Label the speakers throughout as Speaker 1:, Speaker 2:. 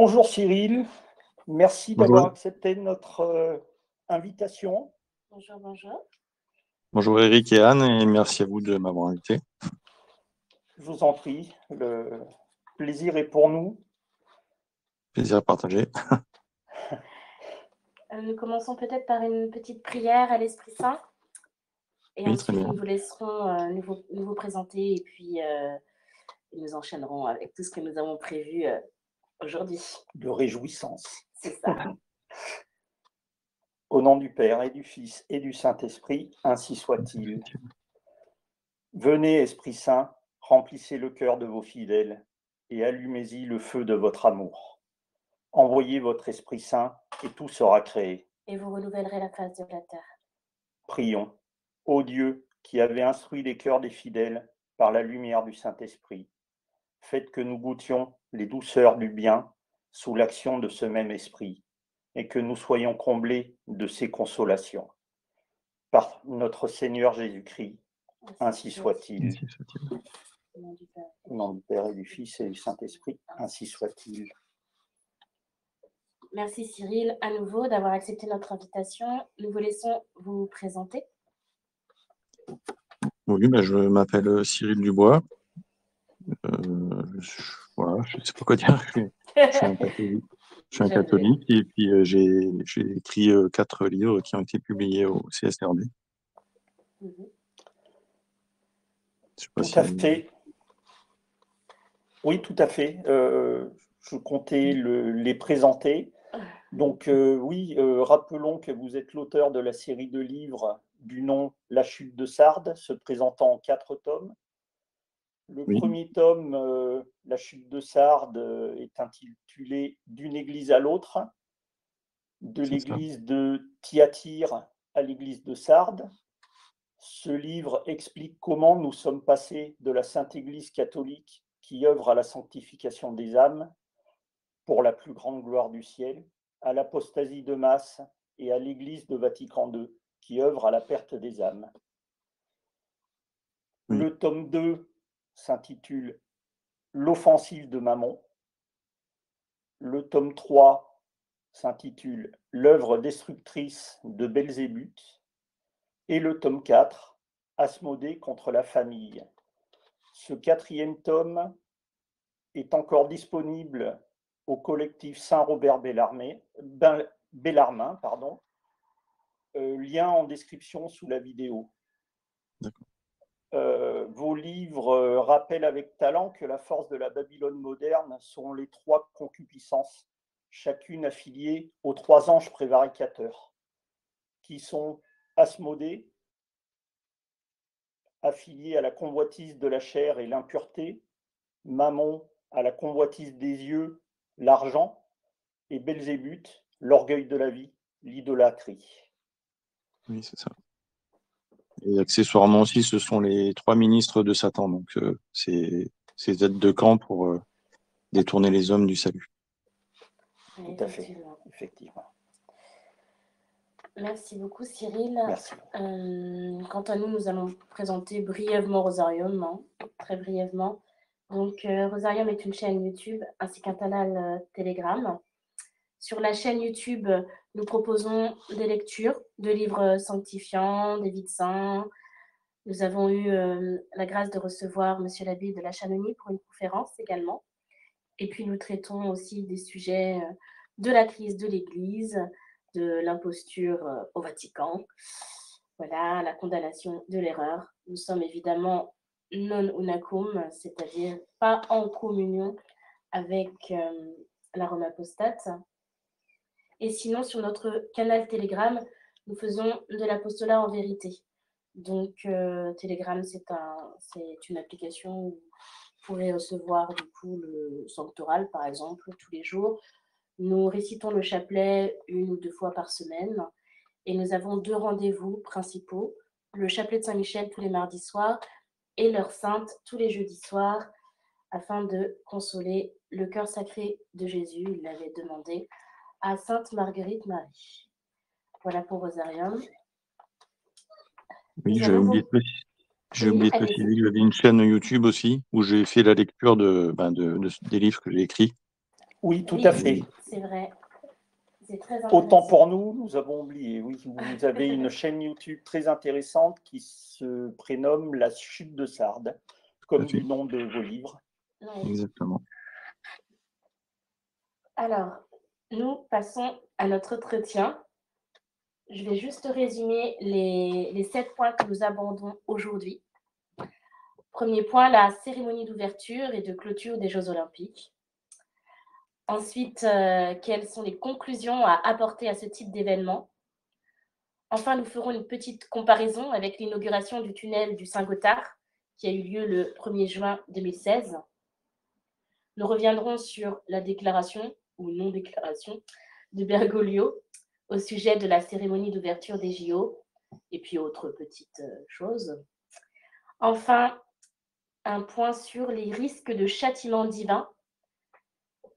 Speaker 1: Bonjour Cyril, merci d'avoir
Speaker 2: Bonjour,
Speaker 1: accepté notre invitation.
Speaker 3: Bonjour, bonjour.
Speaker 2: bonjour Eric et Anne, et merci à vous de m'avoir invité.
Speaker 1: Je vous en prie, le plaisir est pour nous.
Speaker 2: Plaisir à partager.
Speaker 3: Nous commençons peut-être par une petite prière à l'Esprit Saint. Et
Speaker 2: Oui, très
Speaker 3: ensuite,
Speaker 2: bien.
Speaker 3: nous vous laisserons nous vous présenter et puis nous enchaînerons avec tout ce que nous avons prévu aujourd'hui.
Speaker 1: De réjouissance.
Speaker 3: C'est ça.
Speaker 1: Au nom du Père et du Fils et du Saint-Esprit, ainsi soit-il. Venez, Esprit Saint, remplissez le cœur de vos fidèles et allumez-y le feu de votre amour. Envoyez votre Esprit Saint et tout sera créé.
Speaker 3: Et vous renouvellerez la face de la terre.
Speaker 1: Prions. Ô Dieu, qui avez instruit les cœurs des fidèles par la lumière du Saint-Esprit, faites que nous goûtions les douceurs du bien sous l'action de ce même esprit, et que nous soyons comblés de ses consolations. Par notre Seigneur Jésus-Christ, ainsi soit-il.
Speaker 2: Ainsi soit-il.
Speaker 3: Au nom du Père.
Speaker 1: Au nom du Père et du Fils et du Saint-Esprit, ainsi soit-il.
Speaker 3: Merci Cyril à nouveau d'avoir accepté notre invitation. Nous vous laissons vous présenter.
Speaker 2: Oui, je m'appelle Cyril Dubois. Voilà, je ne sais pas quoi dire. Je suis un catholique. Je suis un catholique et puis j'ai écrit 4 livres qui ont été publiés au CSRD.
Speaker 3: Mhm.
Speaker 2: Je sais pas
Speaker 1: Tout
Speaker 2: si
Speaker 1: à fait. Oui, tout à fait. Je comptais les présenter. Donc oui, rappelons que vous êtes l'auteur de la série de livres du nom La chute de Sardes, se présentant en 4 tomes. Le
Speaker 2: Oui,
Speaker 1: premier tome, La chute de Sardes, est intitulé D'une église à l'autre, de
Speaker 2: c'est ça.
Speaker 1: l'église de Thyatire à l'église de Sardes. Ce livre explique comment nous sommes passés de la Sainte Église catholique qui œuvre à la sanctification des âmes pour la plus grande gloire du ciel, à l'apostasie de masse et à l'Église de Vatican II qui œuvre à la perte des âmes.
Speaker 2: Oui.
Speaker 1: Le tome 2 s'intitule L'offensive de Mammon. Le tome 3 s'intitule L'œuvre destructrice de Belzébuth. Et le tome 4, Asmodée contre la famille. Ce 4e tome est encore disponible au collectif Saint-Robert Bellarmin, lien en description sous la vidéo. Vos livres rappellent avec talent que la force de la Babylone moderne sont les 3 concupiscences, chacune affiliée aux 3 anges prévaricateurs, qui sont Asmodée, affilié à la convoitise de la chair et l'impureté, Mammon à la convoitise des yeux, l'argent, et Belzébuth, l'orgueil de la vie, l'idolâtrie.
Speaker 2: Oui, c'est ça. Et accessoirement aussi, ce sont les 3 ministres de Satan, donc c'est ces aides de camp pour détourner les hommes du salut.
Speaker 1: Tout à fait, effectivement.
Speaker 3: Merci beaucoup Cyril.
Speaker 1: Merci.
Speaker 3: Quant à nous, nous allons présenter brièvement Rosarium, très brièvement. Donc Rosarium est une chaîne YouTube ainsi qu'un canal Telegram. Sur la chaîne YouTube, nous proposons des lectures de livres sanctifiants, des vies de saints. Nous avons eu la grâce de recevoir Monsieur l'abbé de la Chanonie pour une conférence également. Et puis nous traitons aussi des sujets de la crise de l'Église, de l'imposture au Vatican, voilà, la condamnation de l'erreur. Nous sommes évidemment non unacum, c'est-à-dire pas en communion avec la Rome apostate. Et sinon, sur notre canal Telegram, nous faisons de l'apostolat en vérité. Donc, Telegram, c'est une application où vous pourrez recevoir du coup le sanctoral, par exemple, tous les jours. Nous récitons le chapelet 1 ou 2 fois par semaine. Et nous avons 2 rendez-vous principaux. Le chapelet de Saint-Michel tous les mardis soirs et l'heure sainte tous les jeudis soirs, afin de consoler le cœur sacré de Jésus. Il l'avait demandé à Sainte Marguerite Marie. Voilà pour Rosarium.
Speaker 2: Oui, j'ai oublié de préciser que
Speaker 3: allez-y.
Speaker 2: j'avais une chaîne YouTube aussi où j'ai fait la lecture des livres que j'ai écrits.
Speaker 1: Oui, tout
Speaker 3: Oui,
Speaker 1: à fait.
Speaker 3: c'est vrai. C'est très
Speaker 1: Autant
Speaker 3: intéressant.
Speaker 1: pour nous avons oublié. Oui, vous avez une chaîne YouTube très intéressante qui se prénomme La Chute de Sardes,
Speaker 2: Tout à
Speaker 1: comme
Speaker 2: fait.
Speaker 1: du nom de vos livres.
Speaker 3: Oui.
Speaker 2: Exactement.
Speaker 3: Alors, nous passons à notre entretien. Je vais juste résumer les 7 points que nous abordons aujourd'hui. Premier point, la cérémonie d'ouverture et de clôture des Jeux Olympiques. Ensuite, quelles sont les conclusions à apporter à ce type d'événement? Enfin, nous ferons une petite comparaison avec l'inauguration du tunnel du Saint-Gothard, qui a eu lieu le 1er juin 2016. Nous reviendrons sur la déclaration, ou non-déclaration, de Bergoglio au sujet de la cérémonie d'ouverture des JO, et puis autres petites choses. Enfin, un point sur les risques de châtiment divin,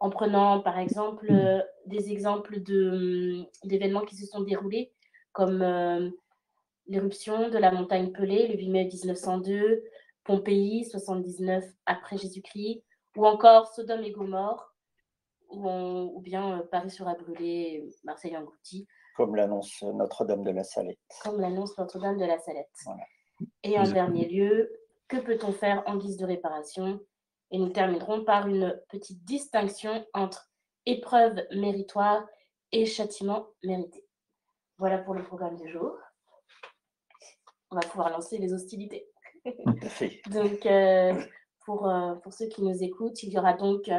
Speaker 3: en prenant par exemple des exemples d'événements qui se sont déroulés, comme l'éruption de la montagne Pelée le 8 mai 1902, Pompéi 79 après Jésus-Christ, ou encore Sodome et Gomorrhe, ou bien Paris sera brûlé, Marseille englouti.
Speaker 1: Comme l'annonce Notre-Dame de la Salette.
Speaker 3: Comme l'annonce Notre-Dame de la Salette.
Speaker 1: Voilà.
Speaker 3: Et en dernier lieu, que peut-on faire en guise de réparation? Et nous terminerons par une petite distinction entre épreuve méritoire et châtiment mérité. Voilà pour le programme du jour. On va pouvoir lancer les hostilités.
Speaker 1: Tout à fait.
Speaker 3: Donc, pour ceux qui nous écoutent, il y aura donc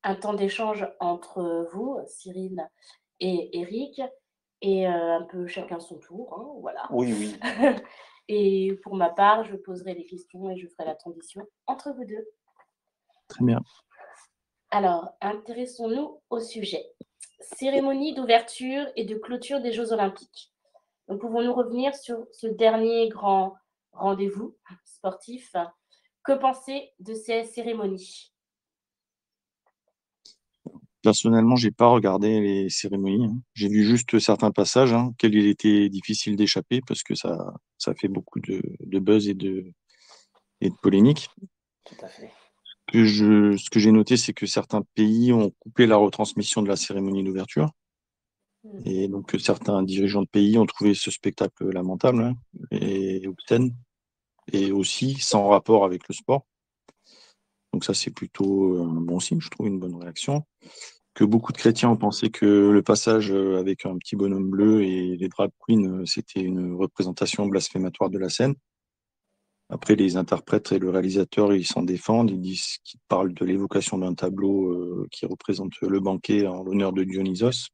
Speaker 3: un temps d'échange entre vous, Cyril et Eric, et un peu chacun son tour, hein, voilà.
Speaker 1: Oui, oui.
Speaker 3: Et pour ma part, je poserai les questions et je ferai la transition entre vous deux.
Speaker 2: Très bien.
Speaker 3: Alors, intéressons-nous au sujet. Cérémonie d'ouverture et de clôture des Jeux Olympiques. Donc, pouvons-nous revenir sur ce dernier grand rendez-vous sportif? Que penser de ces cérémonies?
Speaker 2: Personnellement, j'ai pas regardé les cérémonies, hein. J'ai vu juste certains passages, hein, auxquels il était difficile d'échapper parce que ça fait beaucoup de buzz et de polémiques.
Speaker 1: Tout à fait.
Speaker 2: Ce que j'ai noté, c'est que certains pays ont coupé la retransmission de la cérémonie d'ouverture. Et donc, certains dirigeants de pays ont trouvé ce spectacle lamentable, hein, et obscène, et aussi sans rapport avec le sport. Donc ça, c'est plutôt un bon signe, je trouve, une bonne réaction. Que beaucoup de chrétiens ont pensé que le passage avec un petit bonhomme bleu et les drag queens, c'était une représentation blasphématoire de la scène. Après, les interprètes et le réalisateur, ils s'en défendent, ils disent qu'ils parlent de l'évocation d'un tableau qui représente le banquet en l'honneur de Dionysos.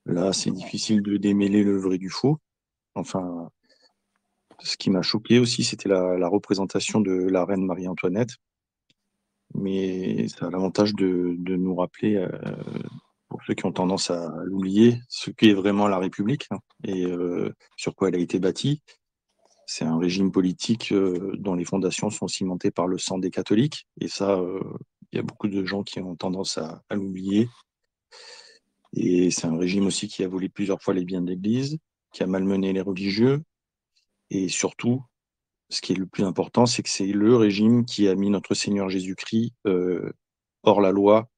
Speaker 2: Là, c'est difficile de démêler le vrai du faux. Enfin, ce qui m'a choqué aussi, c'était la représentation de la reine Marie-Antoinette. Mais ça a l'avantage de nous rappeler, pour ceux qui ont tendance à l'oublier, ce qu'est vraiment la République, hein, et sur quoi elle a été bâtie. C'est un régime politique dont les fondations sont cimentées par le sang des catholiques. Et ça, il y a beaucoup de gens qui ont tendance à l'oublier. Et c'est un régime aussi qui a volé plusieurs fois les biens de l'Église, qui a malmené les religieux. Et surtout, ce qui est le plus important, c'est que c'est le régime qui a mis notre Seigneur Jésus-Christ hors la loi,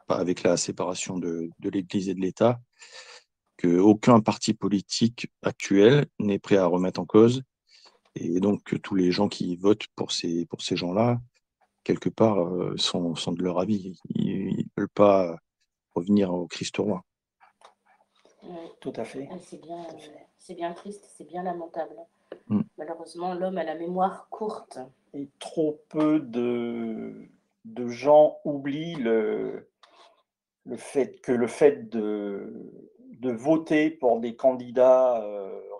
Speaker 2: avec la séparation de l'Église et de l'État, qu'aucun parti politique actuel n'est prêt à remettre en cause. Et donc, que tous les gens qui votent pour ces gens-là, quelque part, sont de leur avis. Ils ne veulent pas revenir au Christ roi.
Speaker 1: Tout à fait.
Speaker 3: C'est bien triste, c'est bien lamentable.
Speaker 1: Malheureusement, l'homme a la mémoire courte. Et trop peu de gens oublient le fait de voter pour des candidats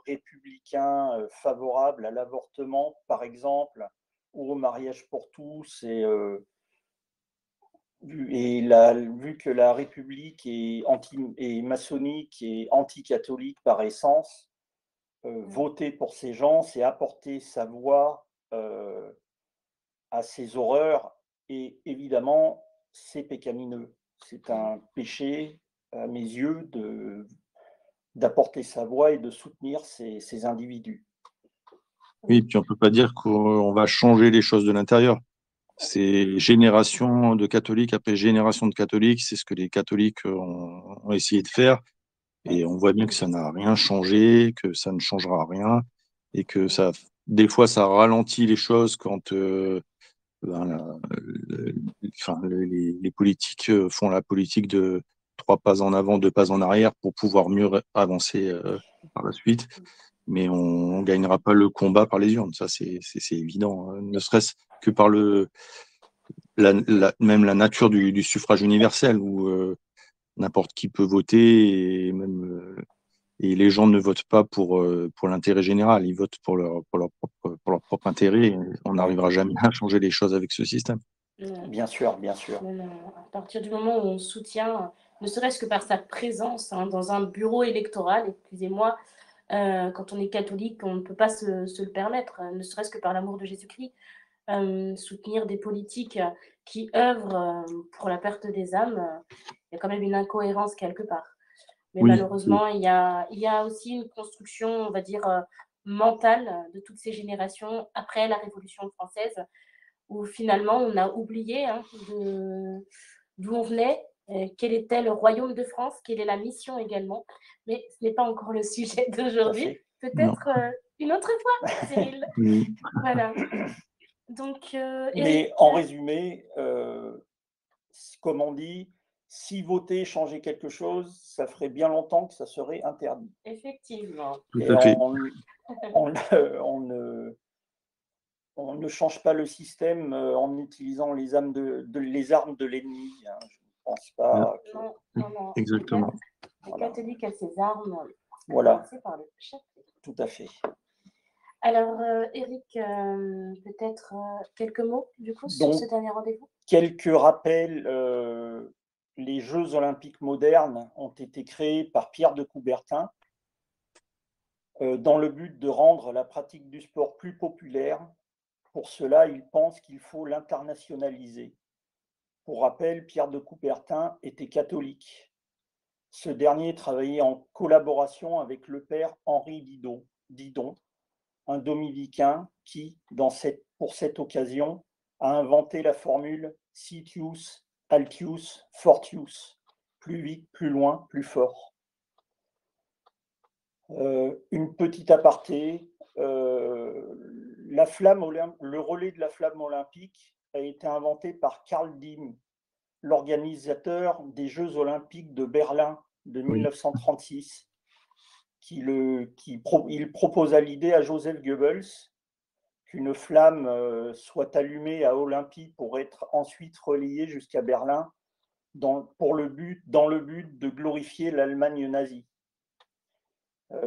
Speaker 1: républicains favorables à l'avortement, par exemple, ou au mariage pour tous, vu que la République est maçonnique et anticatholique par essence, voter pour ces gens, c'est apporter sa voix à ces horreurs, et évidemment, c'est pécamineux. C'est un péché, à mes yeux, d'apporter sa voix et de soutenir ces individus.
Speaker 2: Oui, puis on ne peut pas dire qu'on va changer les choses de l'intérieur. C'est génération de catholiques après génération de catholiques, c'est ce que les catholiques ont essayé de faire. Et on voit bien que ça n'a rien changé, que ça ne changera rien, et que des fois, ça ralentit les choses quand les politiques font la politique de 3 pas en avant, 2 pas en arrière pour pouvoir mieux avancer par la suite. Mais on ne gagnera pas le combat par les urnes, ça c'est évident, hein. Ne serait-ce que par même la nature du suffrage universel, où n'importe qui peut voter, et les gens ne votent pas pour l'intérêt général, ils votent pour leur propre intérêt. Et on n'arrivera jamais à changer les choses avec ce système.
Speaker 1: Bien sûr, bien sûr.
Speaker 3: À partir du moment où on soutient, ne serait-ce que par sa présence dans un bureau électoral, excusez-moi, quand on est catholique, on ne peut pas se le permettre, ne serait-ce que par l'amour de Jésus-Christ. Soutenir des politiques qui œuvrent pour la perte des âmes, il y a quand même une incohérence quelque part. Mais
Speaker 2: Oui,
Speaker 3: malheureusement, il y a aussi une construction, on va dire, mentale de toutes ces générations après la Révolution française, où finalement on a oublié d'où on venait, quel était le royaume de France, quelle est la mission également. Mais ce n'est pas encore le sujet d'aujourd'hui. Peut-être une autre fois, Cyril.
Speaker 2: Oui.
Speaker 3: Voilà. Donc,
Speaker 1: Mais
Speaker 3: Eric,
Speaker 1: en résumé, comme on dit, si voter changeait quelque chose, ça ferait bien longtemps que ça serait interdit.
Speaker 3: effectivement.
Speaker 2: Tout
Speaker 1: Et
Speaker 2: à fait.
Speaker 1: on ne change pas le système en utilisant les armes de l'ennemi, hein. Je ne pense pas que...
Speaker 3: Non.
Speaker 2: Exactement.
Speaker 3: Le catholique a ses armes.
Speaker 1: Voilà.
Speaker 3: Par le chapitre.
Speaker 1: Tout à fait.
Speaker 3: Alors, Eric, peut-être quelques mots, du coup, sur ce dernier rendez-vous?
Speaker 1: Quelques rappels. Les Jeux olympiques modernes ont été créés par Pierre de Coubertin dans le but de rendre la pratique du sport plus populaire. Pour cela, il pense qu'il faut l'internationaliser. Pour rappel, Pierre de Coubertin était catholique. Ce dernier travaillait en collaboration avec le père Henri Didon, un dominicain qui, pour cette occasion, a inventé la formule Citius, Altius, Fortius, plus vite, plus loin, plus fort. Une petite aparté, le relais de la flamme olympique a été inventé par Karl Diem, l'organisateur des Jeux olympiques de Berlin de 1936. Il proposa l'idée à Joseph Goebbels qu'une flamme soit allumée à Olympie pour être ensuite relayée jusqu'à Berlin dans le but de glorifier l'Allemagne nazie.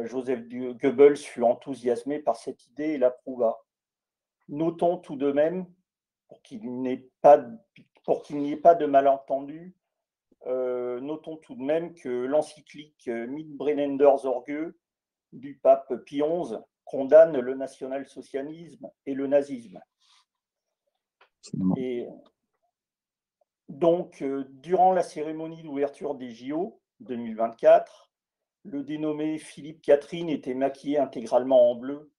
Speaker 1: Joseph Goebbels fut enthousiasmé par cette idée et l'approuva. Notons tout de même, pour qu'il n'y ait pas de malentendu, notons tout de même que l'encyclique Mitbrennender Sorge du pape Pie XI condamne le national-socialisme et le nazisme. Et donc, durant la cérémonie d'ouverture des JO 2024, le dénommé Philippe Catherine était maquillé intégralement en bleu.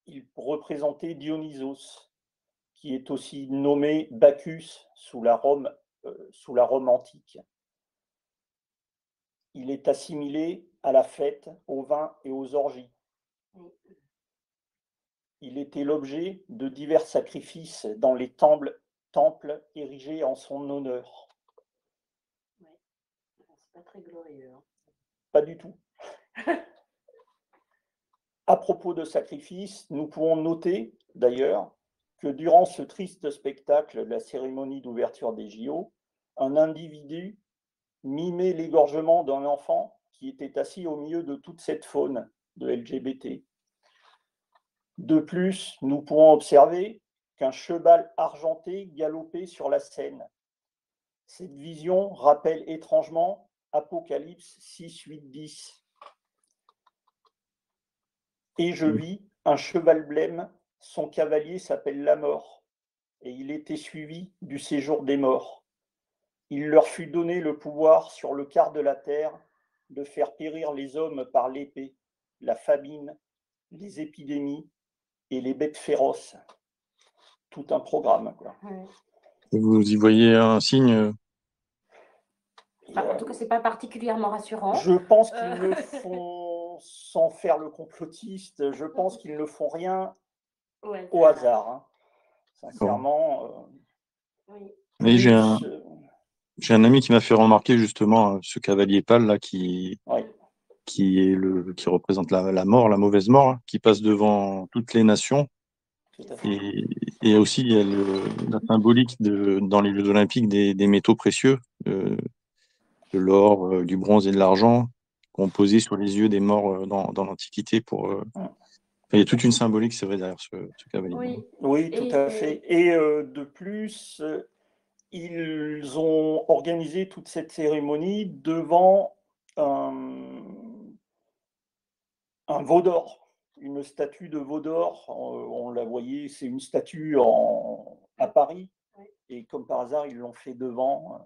Speaker 1: Il représentait Dionysos, qui est aussi nommé Bacchus sous la Rome antique. Il est assimilé à la fête, au vin et aux orgies. Il était l'objet de divers sacrifices dans les temples érigés en son honneur.
Speaker 3: Ouais. C'est pas très glorieux. Hein.
Speaker 1: Pas du tout. À propos de sacrifices, nous pouvons noter d'ailleurs que durant ce triste spectacle de la cérémonie d'ouverture des JO, un individu mimait l'égorgement d'un enfant qui était assis au milieu de toute cette faune de LGBT. De plus, nous pouvons observer qu'un cheval argenté galopait sur la scène. Cette vision rappelle étrangement Apocalypse 6, 8, 10. Et je vis un cheval blême, son cavalier s'appelle la mort, et il était suivi du séjour des morts. Il leur fut donné le pouvoir sur le quart de la terre de faire périr les hommes par l'épée, la famine, les épidémies et les bêtes féroces. tout un programme, quoi.
Speaker 3: Ouais.
Speaker 2: Et vous y voyez un signe?
Speaker 3: En tout cas, c'est pas particulièrement rassurant.
Speaker 1: Je pense qu'ils ne font, sans faire le complotiste, je pense qu'ils ne font rien au hasard, hein. Sincèrement.
Speaker 3: Oui.
Speaker 2: Mais j'ai un ami qui m'a fait remarquer justement ce cavalier pâle là qui représente la mort, la mauvaise mort, hein, qui passe devant toutes les nations.
Speaker 1: Tout à fait.
Speaker 2: Et aussi il y a la symbolique dans les Jeux Olympiques des métaux précieux, de l'or, du bronze et de l'argent, composés sur les yeux des morts dans l'Antiquité il y a toute une symbolique, c'est vrai, derrière ce cavalier.
Speaker 3: Oui,
Speaker 1: oui, tout à fait. Et de plus, ils ont organisé toute cette cérémonie devant un veau d'or, une statue de veau d'or. On la voyait, c'est une statue à Paris. Et comme par hasard, ils l'ont fait devant.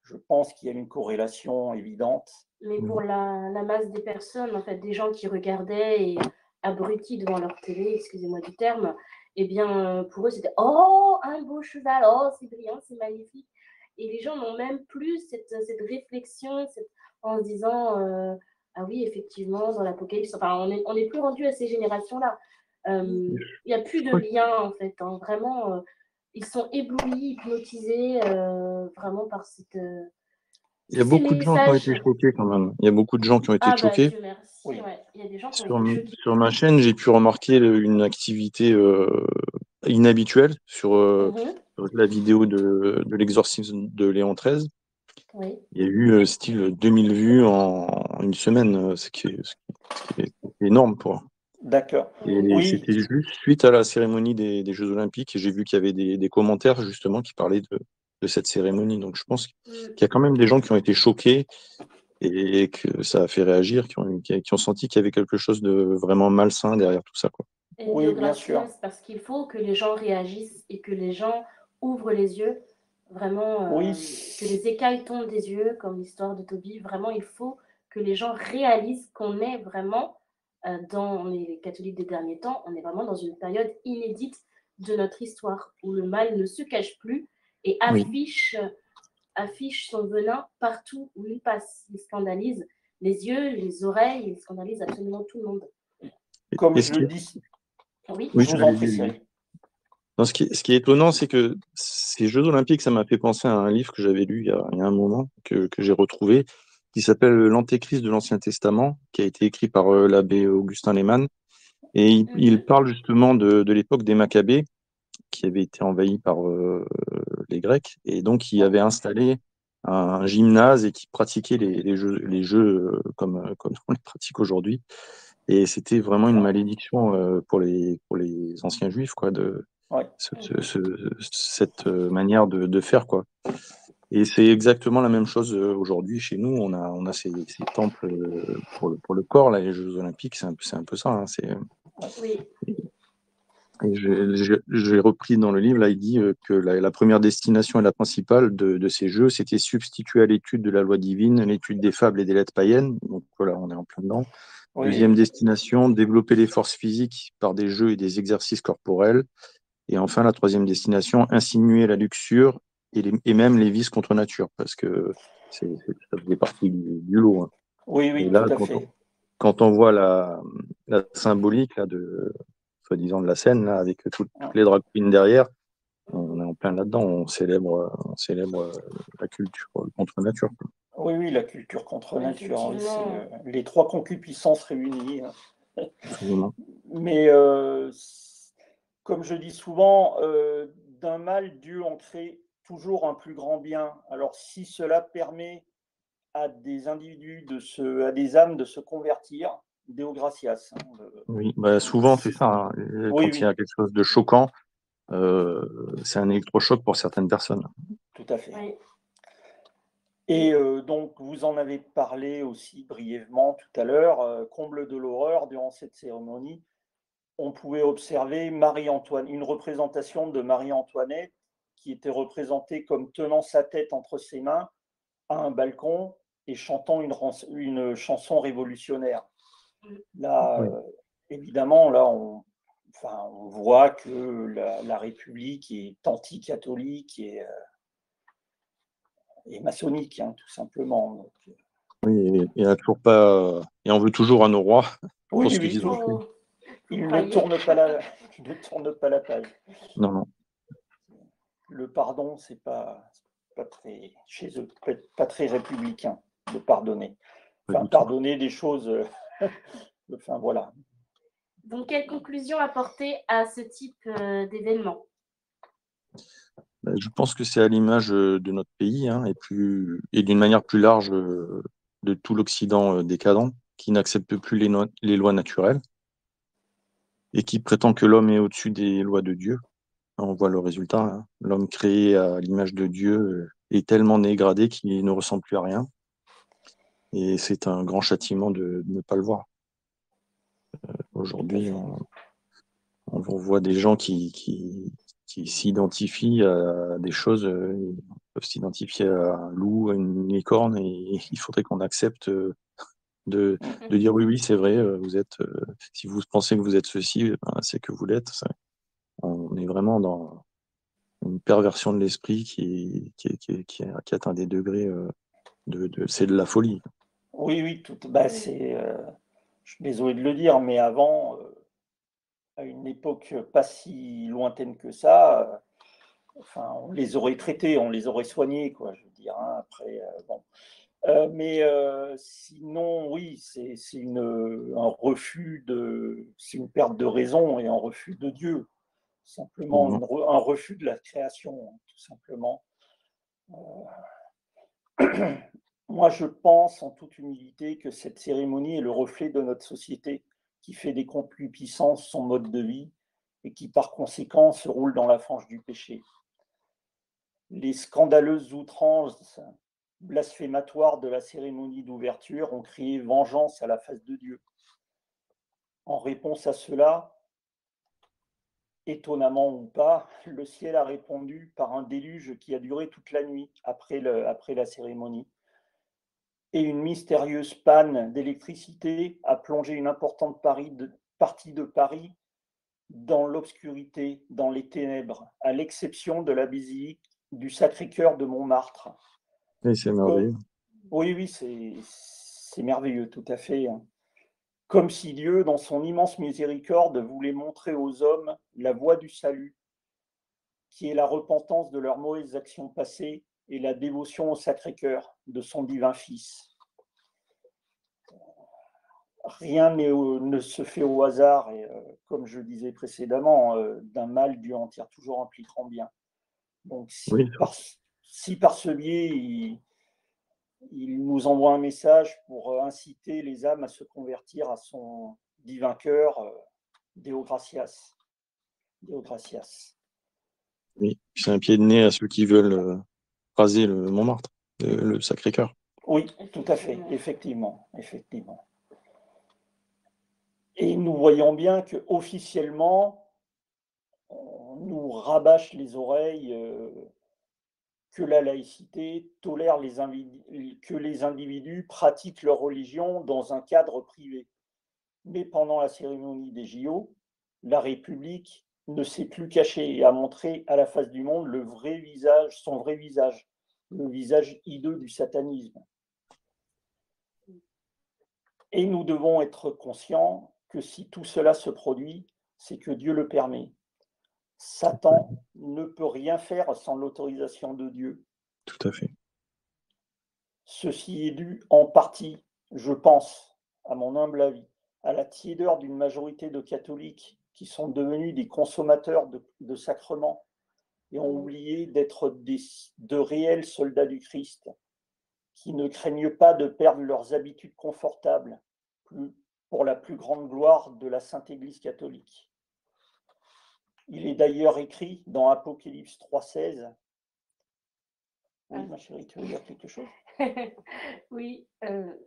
Speaker 1: Je pense qu'il y a une corrélation évidente.
Speaker 3: Mais pour la masse des personnes, en fait, des gens qui regardaient et abrutis devant leur télé, excusez-moi du terme, eh bien, pour eux, c'était « Oh, un beau cheval, oh, c'est brillant, c'est magnifique ». Et les gens n'ont même plus cette réflexion en se disant ah oui, effectivement, dans l'Apocalypse », enfin, on n'est plus rendu à ces générations-là. Il n'y a plus de lien, en fait, hein, vraiment. Ils sont éblouis, hypnotisés vraiment par cette...
Speaker 2: Il y a beaucoup de gens qui ont été choqués quand même. Il y a beaucoup de gens qui ont été choqués.
Speaker 3: Dieu merci. Oui. Ouais. Il y a des gens qui
Speaker 2: sur,
Speaker 3: ont été choqués.
Speaker 2: sur ma chaîne, j'ai pu remarquer une activité inhabituelle sur la vidéo de l'exorcisme de Léon XIII.
Speaker 3: Oui.
Speaker 2: Il y a eu style 2000 vues en une semaine, ce qui est énorme pour.
Speaker 1: D'accord.
Speaker 2: Et
Speaker 1: oui.
Speaker 2: C'était juste suite à la cérémonie des Jeux Olympiques et j'ai vu qu'il y avait des commentaires justement qui parlaient de cette cérémonie. Donc je pense qu'il y a quand même des gens qui ont été choqués et que ça a fait réagir, qui ont senti qu'il y avait quelque chose de vraiment malsain derrière tout ça, quoi.
Speaker 3: Et
Speaker 1: oui, bien sûr.
Speaker 3: Parce qu'il faut que les gens réagissent et que les gens ouvrent les yeux, vraiment,
Speaker 1: oui.
Speaker 3: Que les écailles tombent des yeux, comme l'histoire de Toby. Vraiment, il faut que les gens réalisent qu'on est vraiment, dans les catholiques des derniers temps, on est vraiment dans une période inédite de notre histoire, où le mal ne se cache plus et affiche son venin partout où il passe. Il scandalise les yeux, les oreilles, il scandalise absolument tout le monde.
Speaker 1: Comme je le dis.
Speaker 3: Oui,
Speaker 1: je vous en prie, Cyril.
Speaker 2: Ce qui est étonnant, c'est que ces Jeux Olympiques, ça m'a fait penser à un livre que j'avais lu il y a un moment, que j'ai retrouvé, qui s'appelle L'Antéchrist de l'Ancien Testament, qui a été écrit par l'abbé Augustin Lehmann. Et il parle justement de l'époque des Maccabées, qui avait été envahie par les Grecs, et donc il avait installé un gymnase et qui pratiquait les jeux comme on les pratique aujourd'hui. Et c'était vraiment une malédiction pour les anciens juifs, quoi, cette manière de faire, quoi. Et c'est exactement la même chose aujourd'hui chez nous. On a ces temples pour le corps, là, les Jeux Olympiques, c'est un peu ça, hein,
Speaker 3: oui.
Speaker 2: Et j'ai repris dans le livre, là, il dit que la première destination et la principale de ces jeux, c'était substituer à l'étude de la loi divine l'étude des fables et des lettres païennes. Donc voilà, on est en plein dedans. Oui. Deuxième destination, développer les forces physiques par des jeux et des exercices corporels. Et enfin, la troisième destination, insinuer la luxure et même les vices contre nature, parce que ça faisait partie du lot. Hein.
Speaker 1: Oui,
Speaker 2: et là,
Speaker 1: tout à fait.
Speaker 2: Quand on voit la symbolique là, soi-disant de la scène, là, avec toutes les drag queens derrière, on est en plein là-dedans, on célèbre la culture contre nature.
Speaker 1: Oui, la culture contre nature. Hein, c'est les trois concupiscences réunies. Mais comme je dis souvent, d'un mal, Dieu en crée toujours un plus grand bien. Alors si cela permet à des individus, à des âmes de se convertir, Deo gratias. Hein,
Speaker 2: oui, souvent c'est ça. Hein. Quand il y a quelque chose de choquant, c'est un électrochoc pour certaines personnes.
Speaker 1: Tout à fait. Oui. Et donc, vous en avez parlé aussi brièvement tout à l'heure, comble de l'horreur, durant cette cérémonie, on pouvait observer Marie-Antoinette, une représentation de Marie-Antoinette qui était représentée comme tenant sa tête entre ses mains à un balcon et chantant une chanson révolutionnaire. Là, évidemment, là, enfin, on voit que la République est anti-catholique et maçonnique, hein, tout simplement. Donc,
Speaker 2: Oui, et, toujours pas, et on veut toujours à nos rois pour
Speaker 1: oui,
Speaker 2: ce
Speaker 1: oui,
Speaker 2: qu'ils ont fait.
Speaker 3: Oh, vous
Speaker 1: ils ne
Speaker 3: croyez?
Speaker 1: tournent pas ils ne tournent pas la page.
Speaker 2: Non, non.
Speaker 1: Le pardon, c'est pas très, chez eux, pas très républicain de pardonner.
Speaker 2: Pas
Speaker 1: Enfin,
Speaker 2: du tout.
Speaker 1: pardonner des choses. Enfin, voilà.
Speaker 3: Donc, quelle conclusion apporter à ce type d'événement?
Speaker 2: Je pense que c'est à l'image de notre pays, hein, et d'une manière plus large de tout l'Occident décadent, qui n'accepte plus les lois naturelles et qui prétend que l'homme est au-dessus des lois de Dieu. On voit le résultat, hein. L'homme créé à l'image de Dieu est tellement dégradé qu'il ne ressemble plus à rien. Et c'est un grand châtiment de ne pas le voir. Aujourd'hui, on voit des gens qui s'identifient à des choses, ils peuvent s'identifier à un loup, à une licorne, et il faudrait qu'on accepte de dire oui, oui, c'est vrai, vous êtes, si vous pensez que vous êtes ceci, ben, c'est que vous l'êtes. On est vraiment dans une perversion de l'esprit qui atteint des degrés c'est de la folie.
Speaker 1: Oui, oui, c'est. Je suis désolé de le dire, mais avant, à une époque pas si lointaine que ça, enfin, on les aurait traités, on les aurait soignés, quoi. Je veux dire, hein, après, bon. Mais sinon, oui, c'est un refus c'est une perte de raison et un refus de Dieu, simplement
Speaker 2: Absolument.
Speaker 1: un refus de la création, hein, tout simplement. Moi, je pense en toute humilité que cette cérémonie est le reflet de notre société qui fait des concupiscences son mode de vie et qui, par conséquent, se roule dans la fange du péché. Les scandaleuses outrances blasphématoires de la cérémonie d'ouverture ont crié vengeance à la face de Dieu. En réponse à cela, étonnamment ou pas, le ciel a répondu par un déluge qui a duré toute la nuit après la cérémonie. Et une mystérieuse panne d'électricité a plongé une importante partie de Paris dans l'obscurité, dans les ténèbres, à l'exception de la basilique du Sacré-Cœur de Montmartre.
Speaker 2: Et c'est merveilleux.
Speaker 1: Oui, oui, c'est merveilleux, tout à fait. Comme si Dieu, dans son immense miséricorde, voulait montrer aux hommes la voie du salut, qui est la repentance de leurs mauvaises actions passées et la dévotion au Sacré-Cœur de son divin Fils. Rien ne se fait au hasard, et comme je disais précédemment, d'un mal, Dieu en tire toujours un pli grand bien. Donc,
Speaker 2: Oui,
Speaker 1: si par ce biais, il nous envoie un message pour inciter les âmes à se convertir à son divin cœur, Deo gratias. Deo gratias.
Speaker 2: oui. C'est un pied de nez à ceux qui veulent raser le Montmartre, le Sacré-Cœur.
Speaker 1: Oui, tout à fait, effectivement, effectivement. Et nous voyons bien que officiellement, on nous rabâche les oreilles que la laïcité tolère que les individus pratiquent leur religion dans un cadre privé. Mais pendant la cérémonie des JO, la République ne s'est plus cachée et a montré à la face du monde son vrai visage, le visage hideux du satanisme. Et nous devons être conscients que si tout cela se produit, c'est que Dieu le permet. Satan ne peut rien faire sans l'autorisation de Dieu.
Speaker 2: Tout à fait.
Speaker 1: Ceci est dû en partie, je pense, à mon humble avis, à la tiédeur d'une majorité de catholiques qui sont devenus des consommateurs de sacrements et ont oublié d'être de réels soldats du Christ, qui ne craignent pas de perdre leurs habitudes confortables pour la plus grande gloire de la Sainte Église catholique. Il est d'ailleurs écrit dans Apocalypse 3,16. Oui, ma chérie, tu veux dire quelque chose?
Speaker 3: Oui,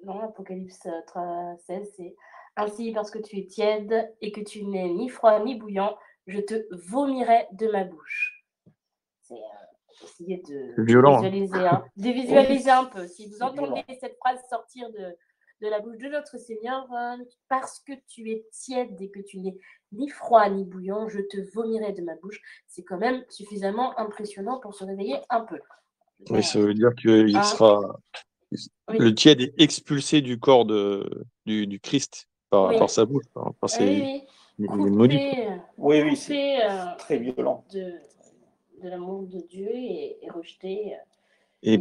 Speaker 3: non, Apocalypse 3,16, c'est « Ainsi, parce que tu es tiède et que tu n'es ni froid ni bouillant, je te vomirai de ma bouche. » C'est essayer de
Speaker 2: C'est violent, hein.
Speaker 3: visualiser un peu. Si vous
Speaker 1: C'est
Speaker 3: entendez
Speaker 1: violent.
Speaker 3: cette phrase sortir de la bouche de notre Seigneur, parce que tu es tiède et que tu n'es ni froid ni bouillant, je te vomirai de ma bouche. C'est quand même suffisamment impressionnant pour se réveiller un peu.
Speaker 2: Oui, ça veut dire qu'il
Speaker 3: Hein.
Speaker 2: sera.
Speaker 3: Oui.
Speaker 2: Le tiède est expulsé du corps du Christ par sa bouche, par ses maudits.
Speaker 1: Oui, c'est très violent.
Speaker 3: De l'amour de Dieu et rejeté.
Speaker 2: Et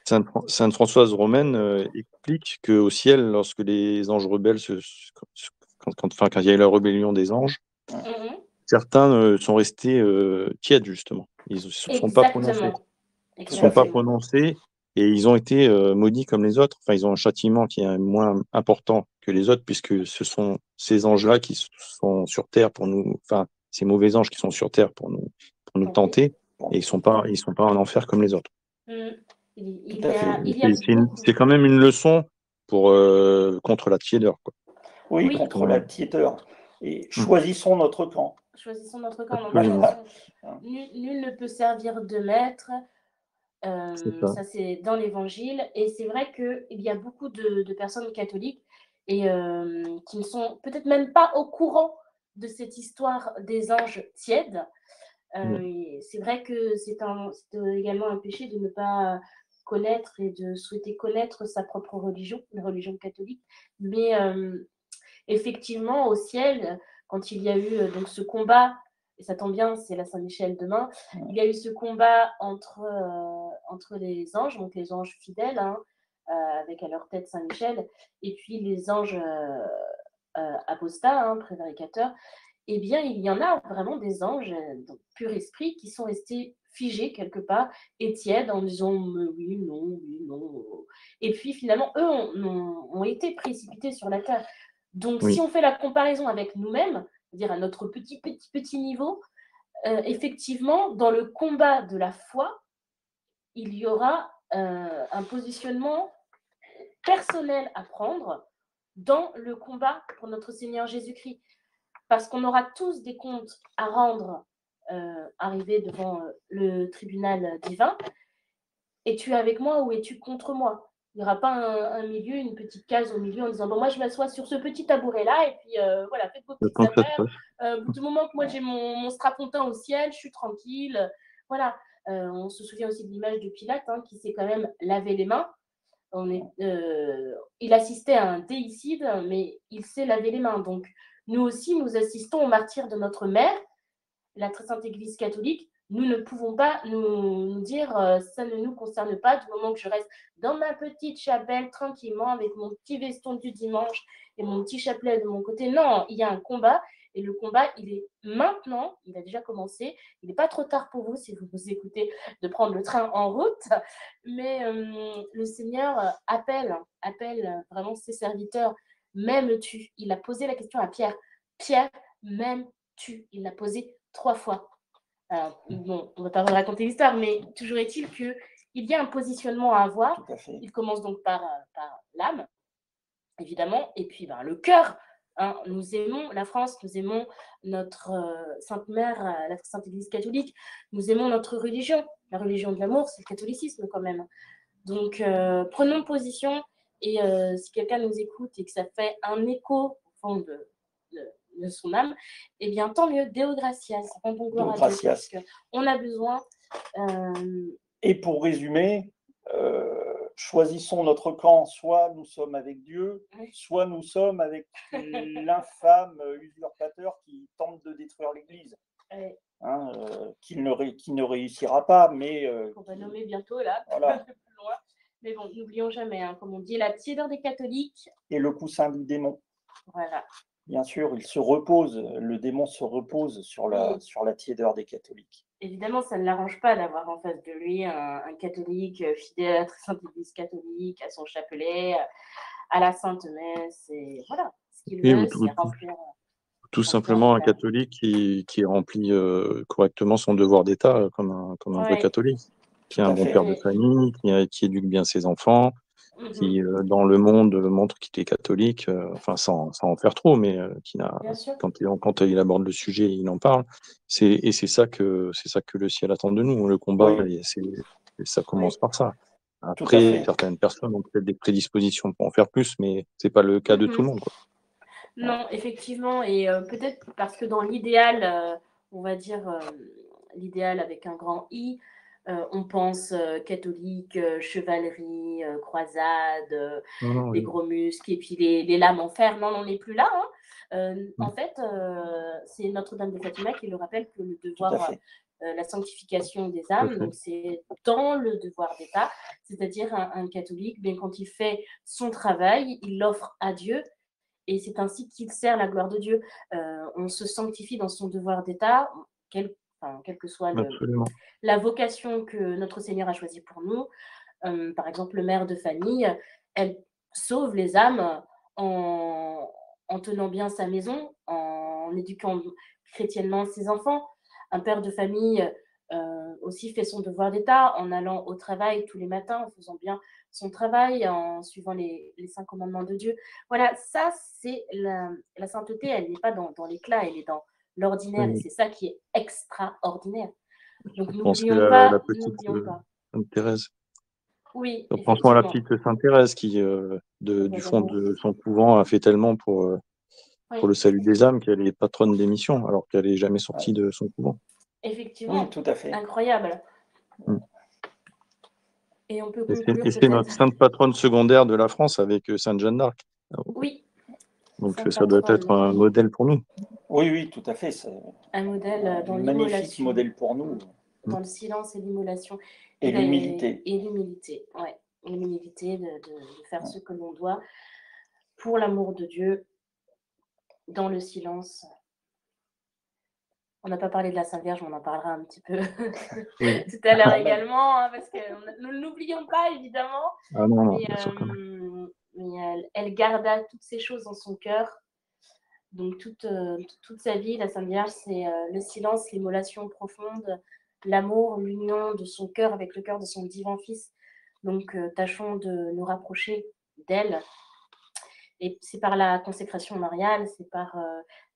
Speaker 2: Sainte Françoise Romaine explique qu'au ciel, lorsque les anges rebelles, quand il y a eu la rébellion des anges, certains sont restés tièdes, justement. Ils ne se sont pas prononcés. Ils ne sont pas prononcés et ils ont été maudits comme les autres. Enfin, ils ont un châtiment qui est moins important que les autres, puisque ce sont ces anges-là qui sont sur terre pour nous, enfin, ces mauvais anges qui sont sur terre pour nous tenter, et ils sont pas en enfer comme les autres. C'est quand même une leçon contre la tiédeur, quoi.
Speaker 1: Oui, contre la tiédeur. Et choisissons notre camp.
Speaker 3: Choisissons notre camp. Nul ne peut servir de maître. Ça, c'est dans l'Évangile. Et c'est vrai qu'il y a beaucoup de personnes catholiques et qui ne sont peut-être même pas au courant de cette histoire des anges tièdes. C'est vrai que c'est également un péché de ne pas connaître et de souhaiter connaître sa propre religion, la religion catholique. Mais effectivement, au ciel, quand il y a eu donc ce combat, et ça tombe bien, c'est la Saint-Michel demain, il y a eu ce combat entre les anges, donc les anges fidèles, avec à leur tête Saint-Michel, et puis les anges apostats, prévaricateurs. Eh bien, il y en a vraiment des anges, donc pur esprit, qui sont restés figés quelque part et tièdes en disant oui, non. Et puis finalement, eux ont été précipités sur la terre. Donc, si on fait la comparaison avec nous-mêmes, c'est-à-dire à notre petit niveau, effectivement, dans le combat de la foi, il y aura un positionnement personnel à prendre dans le combat pour notre Seigneur Jésus-Christ. Parce qu'on aura tous des comptes à rendre arrivés devant le tribunal divin. Es-tu avec moi ou es-tu contre moi? Il n'y aura pas un milieu, une petite case au milieu en disant bon, moi je m'assois sur ce petit tabouret-là et puis voilà, faites vos petites affaires. Du moment que moi j'ai mon strapontin au ciel, je suis tranquille. Voilà. On se souvient aussi de l'image de Pilate qui s'est quand même lavé les mains. Il assistait à un déicide, mais il s'est lavé les mains. Donc, nous aussi, nous assistons au martyre de notre mère, la très sainte Église catholique. Nous ne pouvons pas nous dire ça ne nous concerne pas du moment que je reste dans ma petite chapelle tranquillement avec mon petit veston du dimanche et mon petit chapelet de mon côté. Non, il y a un combat et le combat, il est maintenant, il a déjà commencé. Il n'est pas trop tard pour vous, si vous vous écoutez, de prendre le train en route. Mais le Seigneur appelle vraiment ses serviteurs. M'aimes-tu? Il a posé la question à Pierre. Pierre, m'aimes-tu? Il l'a posé 3 fois. Bon, on ne va pas vous raconter l'histoire, mais toujours est-il qu'il y a un positionnement à avoir. Il commence donc par l'âme, évidemment, et puis le cœur. Nous aimons la France, nous aimons notre Sainte Mère, la Sainte Église catholique, nous aimons notre religion. La religion de l'amour, c'est le catholicisme quand même. Donc, prenons position et si quelqu'un nous écoute et que ça fait un écho au fond de son âme, eh bien, tant mieux. Deo gratias, rendons gloire à Dieu, parce qu'on a besoin.
Speaker 1: Et pour résumer, choisissons notre camp. Soit nous sommes avec Dieu, soit nous sommes avec l'infâme usurpateur qui tente de détruire l'Église. Qui ne réussira pas, mais...
Speaker 3: On va nommer bientôt, là, un peu plus loin. Mais bon, n'oublions jamais, comme on dit, la tiédeur des catholiques.
Speaker 1: Et le coussin du démon.
Speaker 3: Voilà.
Speaker 1: Bien sûr, le démon se repose sur la tiédeur des catholiques.
Speaker 3: Évidemment, ça ne l'arrange pas d'avoir en face de lui un catholique fidèle à la très sainte Église catholique, à son chapelet, à la Sainte Messe, et voilà. Ce qu'il veut, c'est remplir...
Speaker 2: Tout simplement un catholique qui remplit correctement son devoir d'État comme un vrai catholique, qui est un bon père de famille, qui éduque bien ses enfants, qui dans le monde montre qu'il est catholique, sans en faire trop, mais quand il aborde le sujet, il en parle. Et c'est ça que le ciel attend de nous, le combat, et ça commence par ça.
Speaker 1: Tout à
Speaker 2: Après,
Speaker 1: fait.
Speaker 2: certaines personnes ont peut-être des prédispositions pour en faire plus, mais c'est pas le cas de tout le monde, quoi.
Speaker 3: Non, effectivement, et peut-être parce que dans l'idéal, on va dire l'idéal avec un grand I, on pense catholique, chevalerie, croisade,
Speaker 2: Non, non,
Speaker 3: les
Speaker 2: oui.
Speaker 3: gros muscles et puis les lames en fer. Non, on n'en est plus là, hein. En fait, c'est Notre-Dame de Fatima qui le rappelle que le
Speaker 1: Tout à
Speaker 3: devoir,
Speaker 1: fait.
Speaker 3: la sanctification des
Speaker 2: Tout à
Speaker 3: âmes,
Speaker 2: fait.
Speaker 3: donc c'est dans le devoir d'État, c'est-à-dire un catholique, bien quand il fait son travail, il l'offre à Dieu et c'est ainsi qu'il sert la gloire de Dieu. On se sanctifie dans son devoir d'État, quelle que soit
Speaker 2: Absolument.
Speaker 3: la vocation que notre Seigneur a choisie pour nous. Par exemple, le mère de famille, elle sauve les âmes en, en tenant bien sa maison, en éduquant chrétiennement ses enfants. Un père de famille aussi fait son devoir d'État en allant au travail tous les matins, en faisant bien son travail, en suivant les 5 commandements de Dieu. Voilà, ça, c'est la sainteté, elle n'est pas dans l'éclat, elle est dans l'ordinaire, et
Speaker 2: Oui.
Speaker 3: c'est ça qui est extraordinaire. Donc,
Speaker 2: Je pensais
Speaker 3: n'oublions
Speaker 2: à la
Speaker 3: pas,
Speaker 2: petite
Speaker 3: n'oublions pas.
Speaker 2: Sainte Thérèse.
Speaker 3: Oui,
Speaker 2: Pensons à la
Speaker 3: effectivement.
Speaker 2: petite Sainte Thérèse qui,
Speaker 3: La
Speaker 2: du
Speaker 3: voie
Speaker 2: fond
Speaker 3: d'amour.
Speaker 2: de son couvent, a fait tellement pour
Speaker 3: Oui,
Speaker 2: le salut des âmes qu'elle est patronne des missions, alors qu'elle n'est jamais sortie
Speaker 1: Ouais.
Speaker 2: de son couvent.
Speaker 3: effectivement.
Speaker 1: Oui, tout à fait.
Speaker 3: Incroyable.
Speaker 2: Mm.
Speaker 3: Et on peut
Speaker 2: Et
Speaker 3: conclure
Speaker 2: c'est notre
Speaker 3: peut-être.
Speaker 2: sainte patronne secondaire de la France avec Sainte Jeanne d'Arc.
Speaker 3: Oui,
Speaker 2: Donc
Speaker 3: sainte
Speaker 2: ça doit être
Speaker 3: patronne.
Speaker 2: un modèle pour nous.
Speaker 1: Oui, oui, tout à fait. C'est
Speaker 3: Un modèle
Speaker 1: un
Speaker 3: dans
Speaker 1: magnifique
Speaker 3: l'immolation,
Speaker 1: modèle pour nous.
Speaker 3: dans le silence et l'immolation.
Speaker 1: Et l'humilité.
Speaker 3: Et l'humilité, ouais. L'humilité de faire ce que l'on doit pour l'amour de Dieu, dans le silence. On n'a pas parlé de la Sainte Vierge, mais on en parlera un petit peu
Speaker 2: Oui.
Speaker 3: tout à l'heure
Speaker 1: Quand même.
Speaker 3: également, hein, parce que nous ne l'oublions pas évidemment,
Speaker 2: Ah non, non,
Speaker 3: mais,
Speaker 2: bien sûr que non.
Speaker 3: elle garda toutes ces choses dans son cœur. Donc toute sa vie, la Sainte Vierge, c'est le silence, l'immolation profonde, l'amour, l'union de son cœur avec le cœur de son divin Fils. Donc tâchons de nous rapprocher d'elle. Et c'est par la consécration mariale, c'est par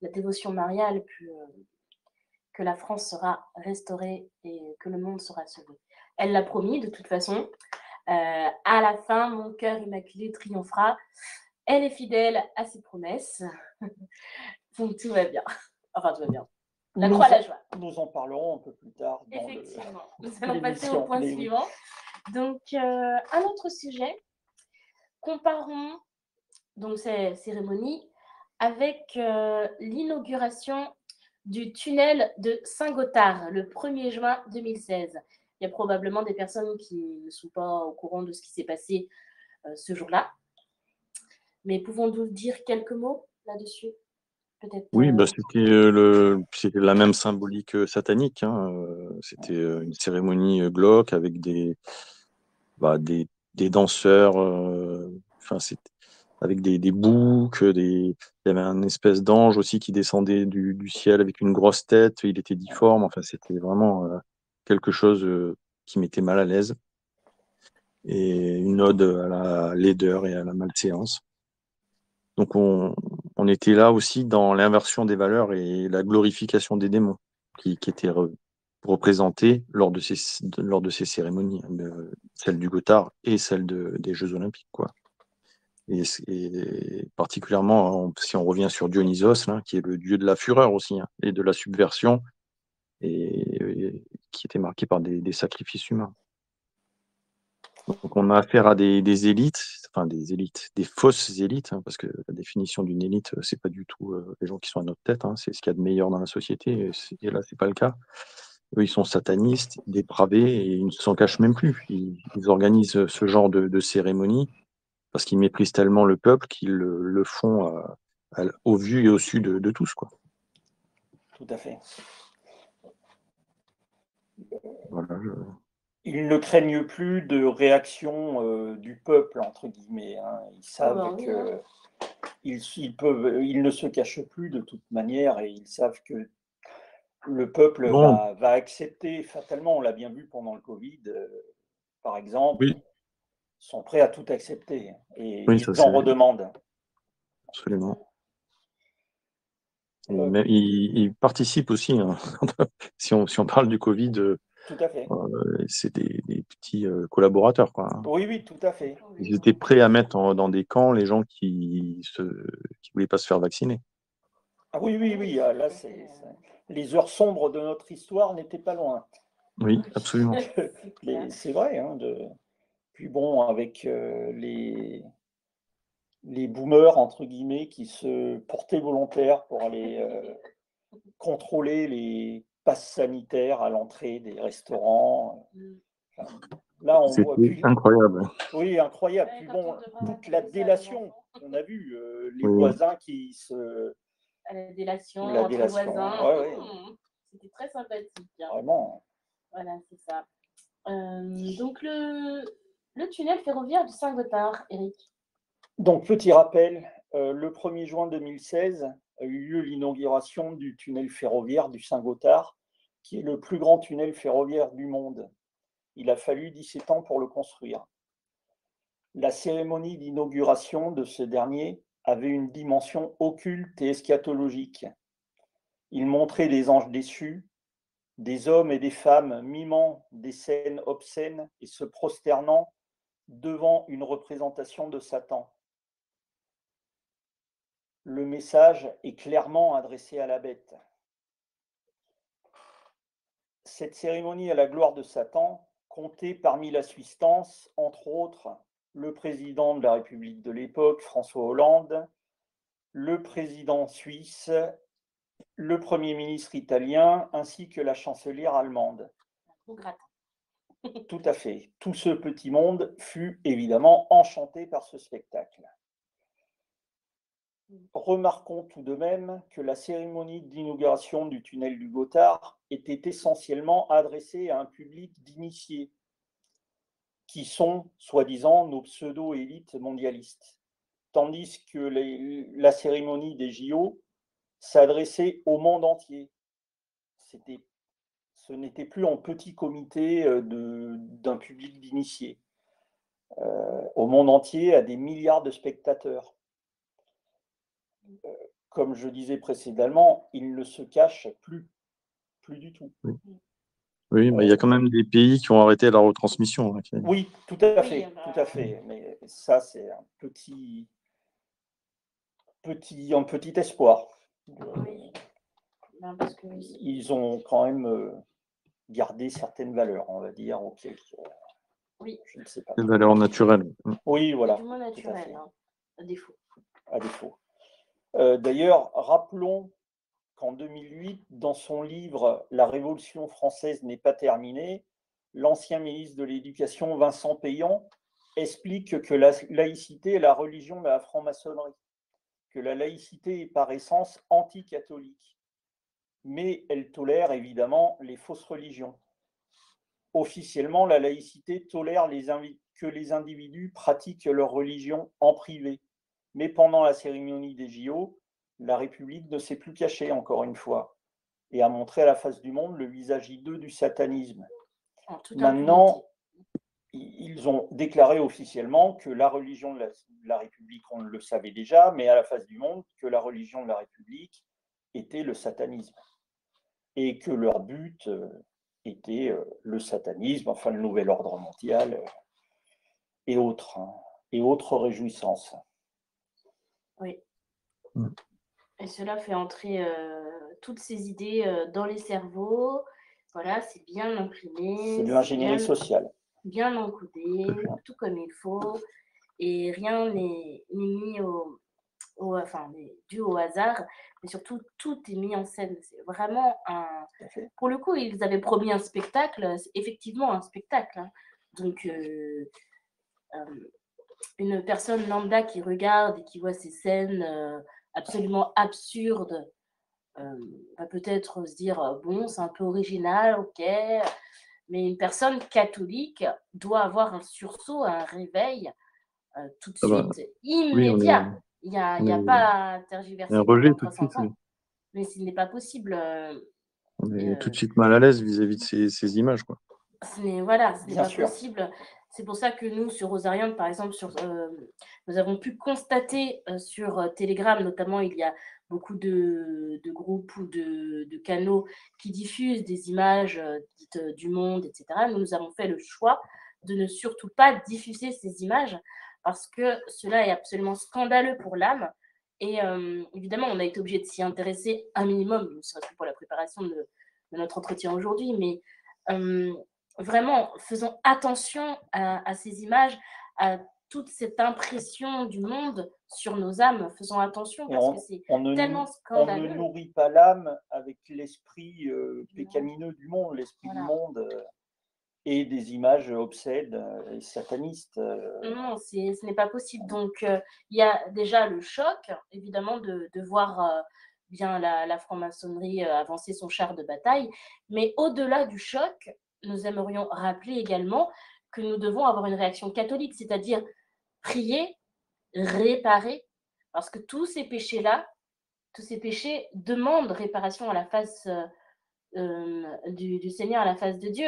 Speaker 3: la dévotion mariale que la France sera restaurée et que le monde sera sauvé. Elle l'a promis de toute façon. À la fin, mon cœur immaculé triomphera. Elle est fidèle à ses promesses. Donc tout va bien. Enfin, tout va bien. La
Speaker 1: Nous,
Speaker 3: croix, la joie.
Speaker 1: nous en parlerons un peu plus tard dans
Speaker 3: Effectivement. Nous allons passer au
Speaker 1: l'émission.
Speaker 3: point
Speaker 1: Mais oui.
Speaker 3: suivant. Donc, un autre sujet. Comparons donc ces cérémonies avec l'inauguration du tunnel de Saint-Gothard le 1er juin 2016. Il y a probablement des personnes qui ne sont pas au courant de ce qui s'est passé ce jour-là. Mais pouvons-nous dire quelques mots là-dessus? Peut-être.
Speaker 2: Oui, bah, c'était la même symbolique satanique, hein. C'était une cérémonie glauque avec des danseurs, avec des boucs, il y avait un espèce d'ange aussi qui descendait du ciel avec une grosse tête, il était difforme, enfin c'était vraiment quelque chose qui mettait mal à l'aise, et une ode à la laideur et à la malséance. Donc on était là aussi dans l'inversion des valeurs et la glorification des démons qui étaient représentés lors de ces cérémonies, celle du Gothard et celle des Jeux Olympiques, quoi. Et particulièrement, si on revient sur Dionysos, là, qui est le dieu de la fureur aussi, hein, et de la subversion, et qui était marqué par des sacrifices humains. Donc on a affaire à des élites, des fausses élites, hein, parce que la définition d'une élite, c'est pas du tout les gens qui sont à notre tête, hein, c'est ce qu'il y a de meilleur dans la société, et là c'est pas le cas. Eux, ils sont satanistes, dépravés, et ils ne s'en cachent même plus. Ils organisent ce genre de cérémonie parce qu'ils méprisent tellement le peuple qu'ils le font au vu et au su de tous, quoi.
Speaker 1: Tout à fait.
Speaker 2: Voilà,
Speaker 1: Ils ne craignent plus de réaction du peuple, entre guillemets, hein. Ils savent
Speaker 3: Oui,
Speaker 1: que ils ne se cachent plus de toute manière, et ils savent que le peuple
Speaker 2: bon,
Speaker 1: va accepter fatalement. On l'a bien vu pendant le Covid, par exemple,
Speaker 2: oui,
Speaker 1: sont prêts à tout accepter, et
Speaker 2: oui, ça
Speaker 1: ils en
Speaker 2: c'est
Speaker 1: redemandent.
Speaker 2: absolument. Et
Speaker 1: Euh,
Speaker 2: même, ils participent aussi, hein. Si on parle du Covid,
Speaker 1: Tout à fait.
Speaker 2: C'est des petits collaborateurs, quoi.
Speaker 1: Oui, oui, tout à fait.
Speaker 2: Ils étaient prêts à mettre dans des camps les gens qui voulaient pas se faire vacciner.
Speaker 1: Ah oui, oui, oui. Là, les heures sombres de notre histoire n'étaient pas loin.
Speaker 2: Oui, absolument.
Speaker 1: C'est vrai. Hein, Puis bon, avec les boomers, entre guillemets, qui se portaient volontaires pour aller contrôler les passes sanitaires à l'entrée des restaurants. Enfin, là, on voit
Speaker 2: C'était incroyable.
Speaker 1: Oui, incroyable. Puis bon, toute la délation, on a vu les
Speaker 2: Oui.
Speaker 1: voisins qui se...
Speaker 3: La délation
Speaker 1: La
Speaker 3: entre
Speaker 1: délation,
Speaker 3: voisins.
Speaker 1: ouais, ouais.
Speaker 3: C'était très sympathique. Hein.
Speaker 1: Vraiment.
Speaker 3: Voilà, c'est ça. Donc, le tunnel ferroviaire du Saint-Gothard, Eric.
Speaker 1: Donc, petit rappel, le 1er juin 2016 a eu lieu l'inauguration du tunnel ferroviaire du Saint-Gothard, qui est le plus grand tunnel ferroviaire du monde. Il a fallu 17 ans pour le construire. La cérémonie d'inauguration de ce dernier avait une dimension occulte et eschatologique. Il montrait des anges déçus, des hommes et des femmes mimant des scènes obscènes et se prosternant devant une représentation de Satan. Le message est clairement adressé à la bête. Cette cérémonie à la gloire de Satan comptait parmi l'assistance, entre autres, le président de la République de l'époque, François Hollande, le président suisse, le Premier ministre italien, ainsi que la chancelière allemande. Tout à fait. Tout ce petit monde fut évidemment enchanté par ce spectacle. Remarquons tout de même que la cérémonie d'inauguration du tunnel du Gothard était essentiellement adressée à un public d'initiés, qui sont, soi-disant, nos pseudo-élites mondialistes, tandis que la cérémonie des JO s'adressait au monde entier. Ce n'était plus en petit comité d'un public d'initiés. Au monde entier, à des milliards de spectateurs. Comme je disais précédemment, il ne se cache plus du tout.
Speaker 2: Oui, il y a quand même des pays qui ont arrêté la retransmission. Hein,
Speaker 1: Oui, tout à fait, tout à fait. Mais ça, c'est un petit espoir.
Speaker 3: Oui. Non, parce que...
Speaker 1: Ils ont quand même gardé certaines valeurs, on va dire, auxquelles
Speaker 3: oui.
Speaker 1: Je ne sais pas.
Speaker 2: Des valeurs naturelles.
Speaker 1: Oui, voilà.
Speaker 3: Du moins naturel, hein, à défaut.
Speaker 1: À défaut. D'ailleurs, rappelons qu'en 2008, dans son livre « La Révolution française n'est pas terminée », l'ancien ministre de l'Éducation, Vincent Payan, explique que la laïcité est la religion de la franc-maçonnerie, que la laïcité est par essence anti-catholique, mais elle tolère évidemment les fausses religions. Officiellement, la laïcité tolère que les individus pratiquent leur religion en privé. Mais pendant la cérémonie des JO, la République ne s'est plus cachée, encore une fois, et a montré à la face du monde le visage hideux du satanisme. Maintenant, ils ont déclaré officiellement que la religion de la République, on le savait déjà, mais à la face du monde, que la religion de la République était le satanisme. Et que leur but était le satanisme, enfin le nouvel ordre mondial et autres réjouissances.
Speaker 3: Oui. Et cela fait entrer toutes ces idées dans les cerveaux. Voilà, c'est bien imprimé.
Speaker 1: C'est de l'ingénierie sociale.
Speaker 3: Bien encodé, tout comme il faut. Et rien n'est mis dû au hasard. Mais surtout, tout est mis en scène. C'est vraiment un... Pour le coup, ils avaient promis un spectacle. C'est effectivement un spectacle. Hein. Donc... une personne lambda qui regarde et qui voit ces scènes absolument absurdes va peut-être se dire bon, c'est un peu original, ok, mais une personne catholique doit avoir un sursaut, un réveil tout de suite, immédiat.
Speaker 2: Oui,
Speaker 3: il n'y a pas à tergiverser
Speaker 2: un rejet tout de
Speaker 3: 300
Speaker 2: suite,
Speaker 3: ans. Mais ce n'est pas possible.
Speaker 2: On est tout de suite mal à l'aise vis-à-vis de ces images, quoi.
Speaker 3: Ce n'est pas possible. C'est pour ça que nous, sur Rosarium, par exemple, nous avons pu constater sur Telegram, notamment il y a beaucoup de groupes ou de canaux qui diffusent des images dites du monde, etc., nous avons fait le choix de ne surtout pas diffuser ces images parce que cela est absolument scandaleux pour l'âme. Et évidemment, on a été obligé de s'y intéresser un minimum, ne serait-ce que pour la préparation de notre entretien aujourd'hui, mais vraiment, faisons attention à ces images, à toute cette impression du monde sur nos âmes. Faisons attention parce que c'est tellement
Speaker 1: on ne
Speaker 3: scandaleux.
Speaker 1: nourrit pas l'âme avec l'esprit pécamineux du monde, l'esprit du monde et des images obscènes et satanistes.
Speaker 3: Non, ce n'est pas possible. Donc, il y a déjà le choc, évidemment, de voir bien la franc-maçonnerie avancer son char de bataille. Mais au-delà du choc, nous aimerions rappeler également que nous devons avoir une réaction catholique, c'est-à-dire prier, réparer, parce que tous ces péchés-là, tous ces péchés demandent réparation à la face du Seigneur, à la face de Dieu.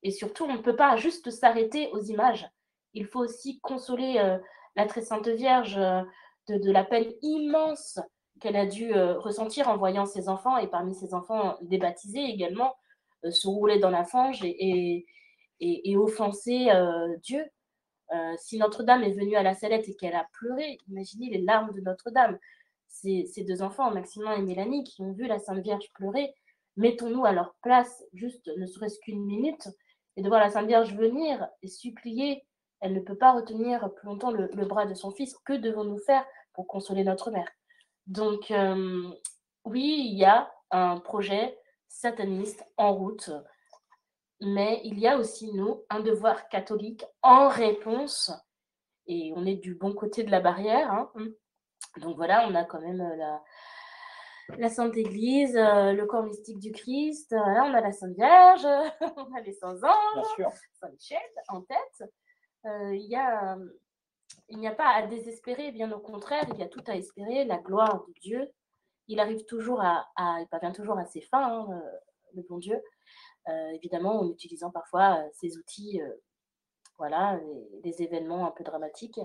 Speaker 3: Et surtout, on ne peut pas juste s'arrêter aux images. Il faut aussi consoler la très sainte Vierge de la peine immense qu'elle a dû ressentir en voyant ses enfants, et parmi ses enfants débaptisés également, se rouler dans la fange et offenser Dieu. Si Notre-Dame est venue à la Salette et qu'elle a pleuré, imaginez les larmes de Notre-Dame. Ces deux enfants, Maximin et Mélanie, qui ont vu la Sainte Vierge pleurer, mettons-nous à leur place, juste ne serait-ce qu'une minute, et de voir la Sainte Vierge venir et supplier. Elle ne peut pas retenir plus longtemps le bras de son fils. Que devons-nous faire pour consoler notre mère? Donc, oui, il y a un projet sataniste en route, mais il y a aussi, nous, un devoir catholique en réponse, et on est du bon côté de la barrière. Hein. Donc voilà, on a quand même la Sainte Église, le corps mystique du Christ, là on a la Sainte Vierge, on a les Saints Anges, Saint Michel en tête. Il n'y a pas à désespérer, bien au contraire, il y a tout à espérer, la gloire de Dieu. Il arrive toujours il parvient toujours à ses fins, hein, le bon Dieu. Évidemment, en utilisant parfois ces outils, voilà, des événements un peu dramatiques.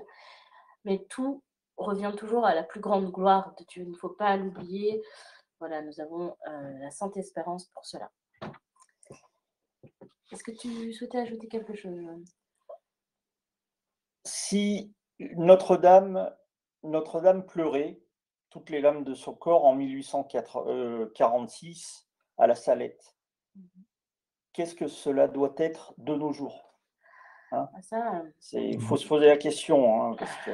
Speaker 3: Mais tout revient toujours à la plus grande gloire de Dieu. Il ne faut pas l'oublier. Voilà, nous avons la sainte espérance pour cela. Est-ce que tu souhaitais ajouter quelque chose, Joanne?
Speaker 1: Si Notre-Dame pleurait toutes les lames de son corps en 1846 à la Salette, qu'est-ce que cela doit être de nos jours, hein? Il faut se poser la question, hein, parce que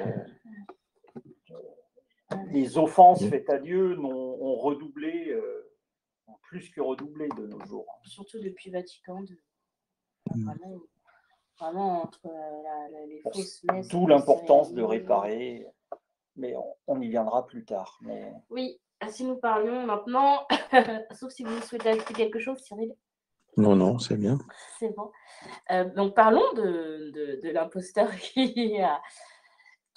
Speaker 1: les offenses faites à Dieu ont redoublé, ont plus que redoublé de nos jours.
Speaker 3: Surtout depuis Vatican II. Vraiment entre les fausses messes.
Speaker 1: D'où l'importance de réparer, mais on y viendra plus tard. Mais...
Speaker 3: Oui, si nous parlions maintenant, sauf si vous souhaitez ajouter quelque chose, Cyril.
Speaker 2: Non, c'est bien.
Speaker 3: C'est bon. Donc parlons de l'imposteur qu'il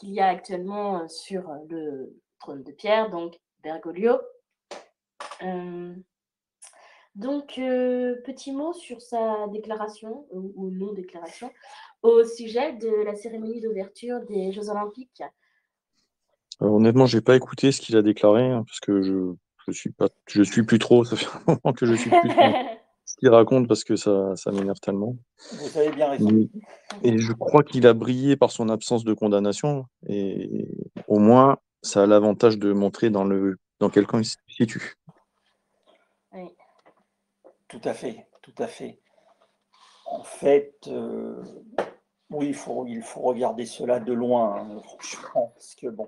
Speaker 3: y a actuellement sur le trône de Pierre, donc Bergoglio. Donc, petit mot sur sa déclaration, ou non-déclaration, au sujet de la cérémonie d'ouverture des Jeux Olympiques.
Speaker 2: Alors, honnêtement, je n'ai pas écouté ce qu'il a déclaré, hein, parce que je suis plus trop, ça fait un moment que je suis plus trop ce qu'il raconte, parce que ça m'énerve tellement.
Speaker 1: Vous avez bien raison.
Speaker 2: Et je crois qu'il a brillé par son absence de condamnation, et au moins, ça a l'avantage de montrer dans quel camp il se situe.
Speaker 3: Oui.
Speaker 1: Tout à fait, tout à fait. En fait, oui, il faut regarder cela de loin, hein, franchement, parce que bon.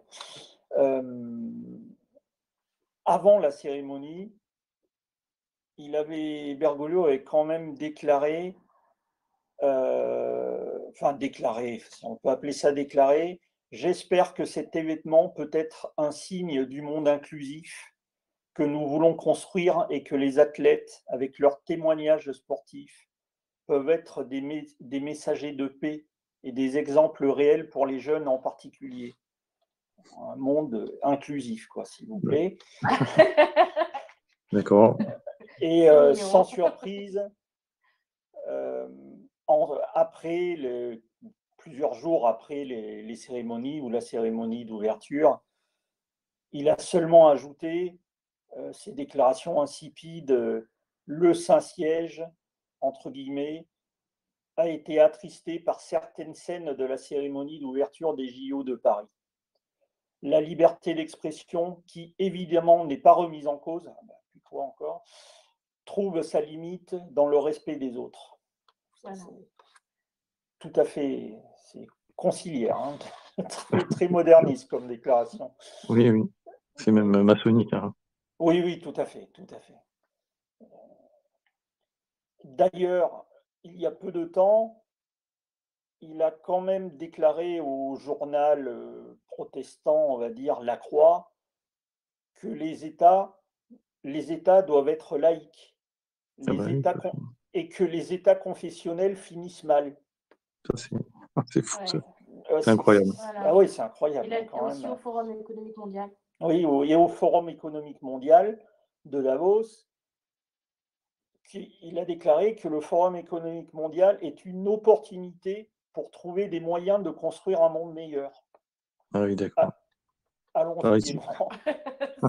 Speaker 1: Avant la cérémonie, Bergoglio avait quand même déclaré, si on peut appeler ça déclaré, j'espère que cet événement peut être un signe du monde inclusif que nous voulons construire et que les athlètes, avec leurs témoignages sportifs, peuvent être des messagers de paix et des exemples réels pour les jeunes en particulier. Un monde inclusif, quoi, s'il vous plaît.
Speaker 2: D'accord.
Speaker 1: Et sans surprise, plusieurs jours après les cérémonies ou la cérémonie d'ouverture, Il a seulement ajouté ces déclarations insipides, le Saint-Siège, entre guillemets, a été attristé par certaines scènes de la cérémonie d'ouverture des JO de Paris. La liberté d'expression, qui évidemment n'est pas remise en cause, plus quoi encore, trouve sa limite dans le respect des autres.
Speaker 3: Voilà.
Speaker 1: Tout à fait, c'est conciliaire, hein, très, très moderniste comme déclaration.
Speaker 2: Oui, oui. C'est même maçonnique. Hein.
Speaker 1: Oui, oui, tout à fait, tout à fait. D'ailleurs, il y a peu de temps, il a quand même déclaré au journal protestant, on va dire, La Croix, que les États doivent être laïques,
Speaker 2: Ah bah oui,
Speaker 1: et que les États confessionnels finissent mal.
Speaker 2: ça, c'est fou, ça.
Speaker 3: Ouais.
Speaker 2: C'est incroyable.
Speaker 3: Voilà.
Speaker 1: Ah oui, c'est incroyable.
Speaker 3: Il a été
Speaker 1: quand
Speaker 3: aussi
Speaker 1: même.
Speaker 3: au Forum économique mondial.
Speaker 1: Oui, et au Forum économique mondial de Davos, il a déclaré que le Forum économique mondial est une opportunité pour trouver des moyens de construire un monde meilleur.
Speaker 2: Ah oui, d'accord.
Speaker 1: Allons-y gaiement.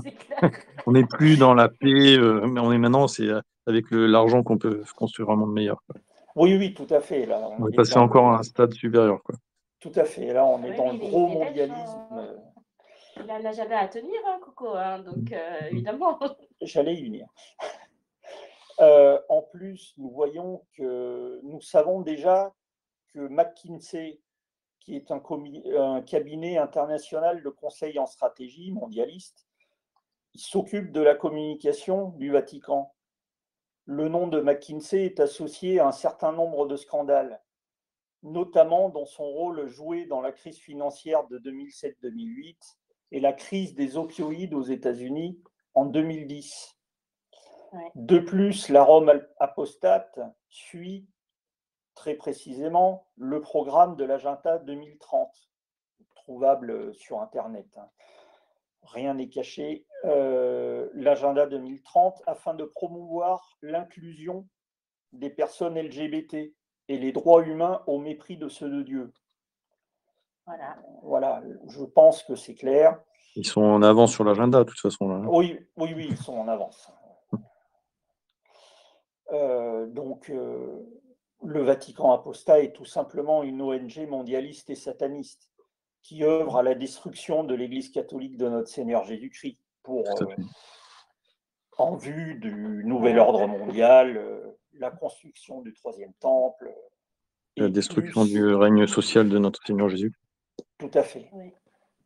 Speaker 3: C'est clair.
Speaker 2: On n'est plus dans la paix, mais on est maintenant, c'est avec l'argent qu'on peut construire un monde meilleur. Quoi.
Speaker 1: Oui, oui, tout à fait. Là,
Speaker 2: on est passé encore à un stade supérieur. Quoi.
Speaker 1: Tout à fait. Là, on est dans le gros
Speaker 3: il est
Speaker 1: mondialisme.
Speaker 3: Il n'a jamais à tenir, hein, Coco. Hein, donc, évidemment.
Speaker 1: J'allais y venir. En plus, nous savons déjà que McKinsey, qui est un cabinet international de conseil en stratégie mondialiste, il s'occupe de la communication du Vatican. Le nom de McKinsey est associé à un certain nombre de scandales, notamment dans son rôle joué dans la crise financière de 2007-2008 et la crise des opioïdes aux États-Unis en 2010. Ouais. De plus, la Rome apostate suit très précisément le programme de l'agenda 2030, trouvable sur Internet. Rien n'est caché. L'agenda 2030 afin de promouvoir l'inclusion des personnes LGBT et les droits humains au mépris de ceux de Dieu. Voilà, je pense que c'est clair.
Speaker 2: Ils sont en avance sur l'agenda, de toute façon. Là, hein.
Speaker 1: Oui, ils sont en avance. Le Vatican Apostat est tout simplement une ONG mondialiste et sataniste qui œuvre à la destruction de l'Église catholique de notre Seigneur Jésus-Christ en vue du nouvel ordre mondial, la construction du troisième temple.
Speaker 2: La destruction du règne social de notre Seigneur Jésus.
Speaker 1: Tout à fait. Oui.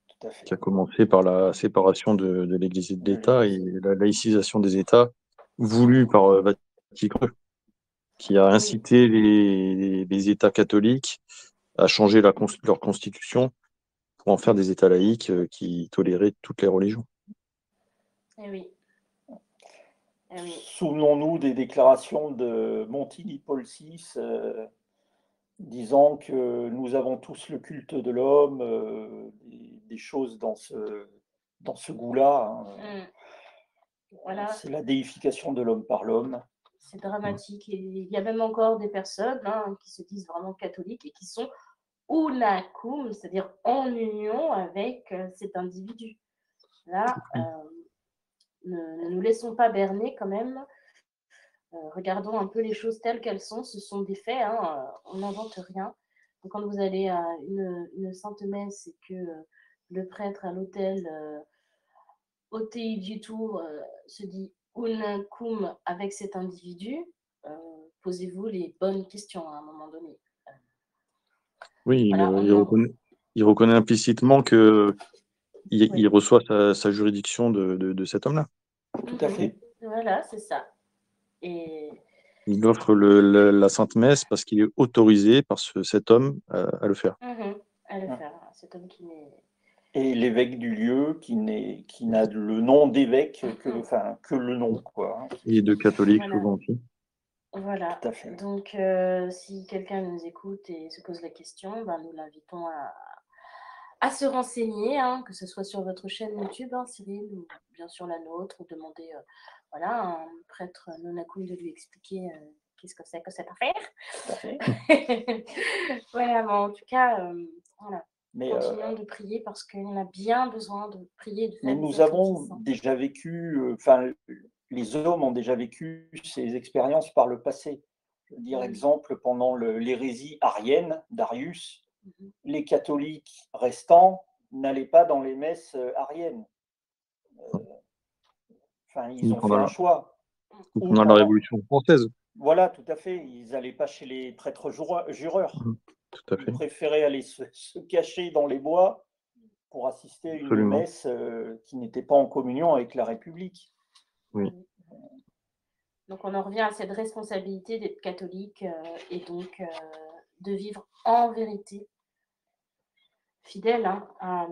Speaker 2: Tout à fait. Qui a commencé par la séparation de l'Église et de l'État et la laïcisation des États voulue par Vatican, qui a incité les États catholiques à changer leur constitution pour en faire des États laïques qui toléraient toutes les religions.
Speaker 3: Eh oui.
Speaker 1: Souvenons-nous des déclarations de Montini Paul VI disant que nous avons tous le culte de l'homme, des choses dans ce goût-là. Voilà. C'est la déification de l'homme par l'homme.
Speaker 3: C'est dramatique. Et il y a même encore des personnes qui se disent vraiment catholiques et qui sont unacum, c'est-à-dire en union avec cet individu. Là, ne nous laissons pas berner quand même. Regardons un peu les choses telles qu'elles sont. Ce sont des faits, on n'invente rien. Donc, quand vous allez à une sainte messe et que le prêtre à l'autel Otei du Tour se dit unacum avec cet individu, posez-vous les bonnes questions à un moment donné.
Speaker 2: Oui, il reconnaît implicitement qu'il reçoit sa juridiction de cet homme-là.
Speaker 1: Tout à fait.
Speaker 3: Voilà, c'est ça. Et
Speaker 2: il offre la Sainte Messe parce qu'il est autorisé par cet homme à le faire.
Speaker 3: À le faire, cet homme qui n'est...
Speaker 1: Et l'évêque du lieu qui n'a le nom d'évêque que le nom, quoi.
Speaker 2: Et de catholique souvent aussi.
Speaker 3: Voilà. Donc, si quelqu'un nous écoute et se pose la question, nous l'invitons à se renseigner, que ce soit sur votre chaîne YouTube, Cyril, ou bien sûr la nôtre, ou demander à un prêtre non-acum de lui expliquer qu'est-ce que c'est que cette affaire. Voilà, mais en tout cas, voilà.
Speaker 1: Mais,
Speaker 3: Continuons de prier parce qu'on a bien besoin de prier, de
Speaker 1: mais
Speaker 3: faire des
Speaker 1: nous avons
Speaker 3: sacrifices.
Speaker 1: déjà vécu, les hommes ont déjà vécu ces expériences par le passé. Je veux dire,
Speaker 3: Oui.
Speaker 1: exemple, pendant l'hérésie arienne d'Arius,
Speaker 3: Mhm.
Speaker 1: les catholiques restants n'allaient pas dans les messes ariennes. Ils
Speaker 2: Ou
Speaker 1: ont fait un choix. Ou
Speaker 2: pendant la
Speaker 1: pendant,
Speaker 2: Révolution française.
Speaker 1: voilà, tout à fait, ils n'allaient pas chez les prêtres jureurs.
Speaker 2: Tout à
Speaker 1: Ils
Speaker 2: fait,
Speaker 1: préféraient aller se cacher dans les bois pour assister à une
Speaker 2: absolument.
Speaker 1: messe qui n'était pas en communion avec la République.
Speaker 2: Oui.
Speaker 3: Donc on en revient à cette responsabilité d'être catholique et donc de vivre en vérité, fidèle à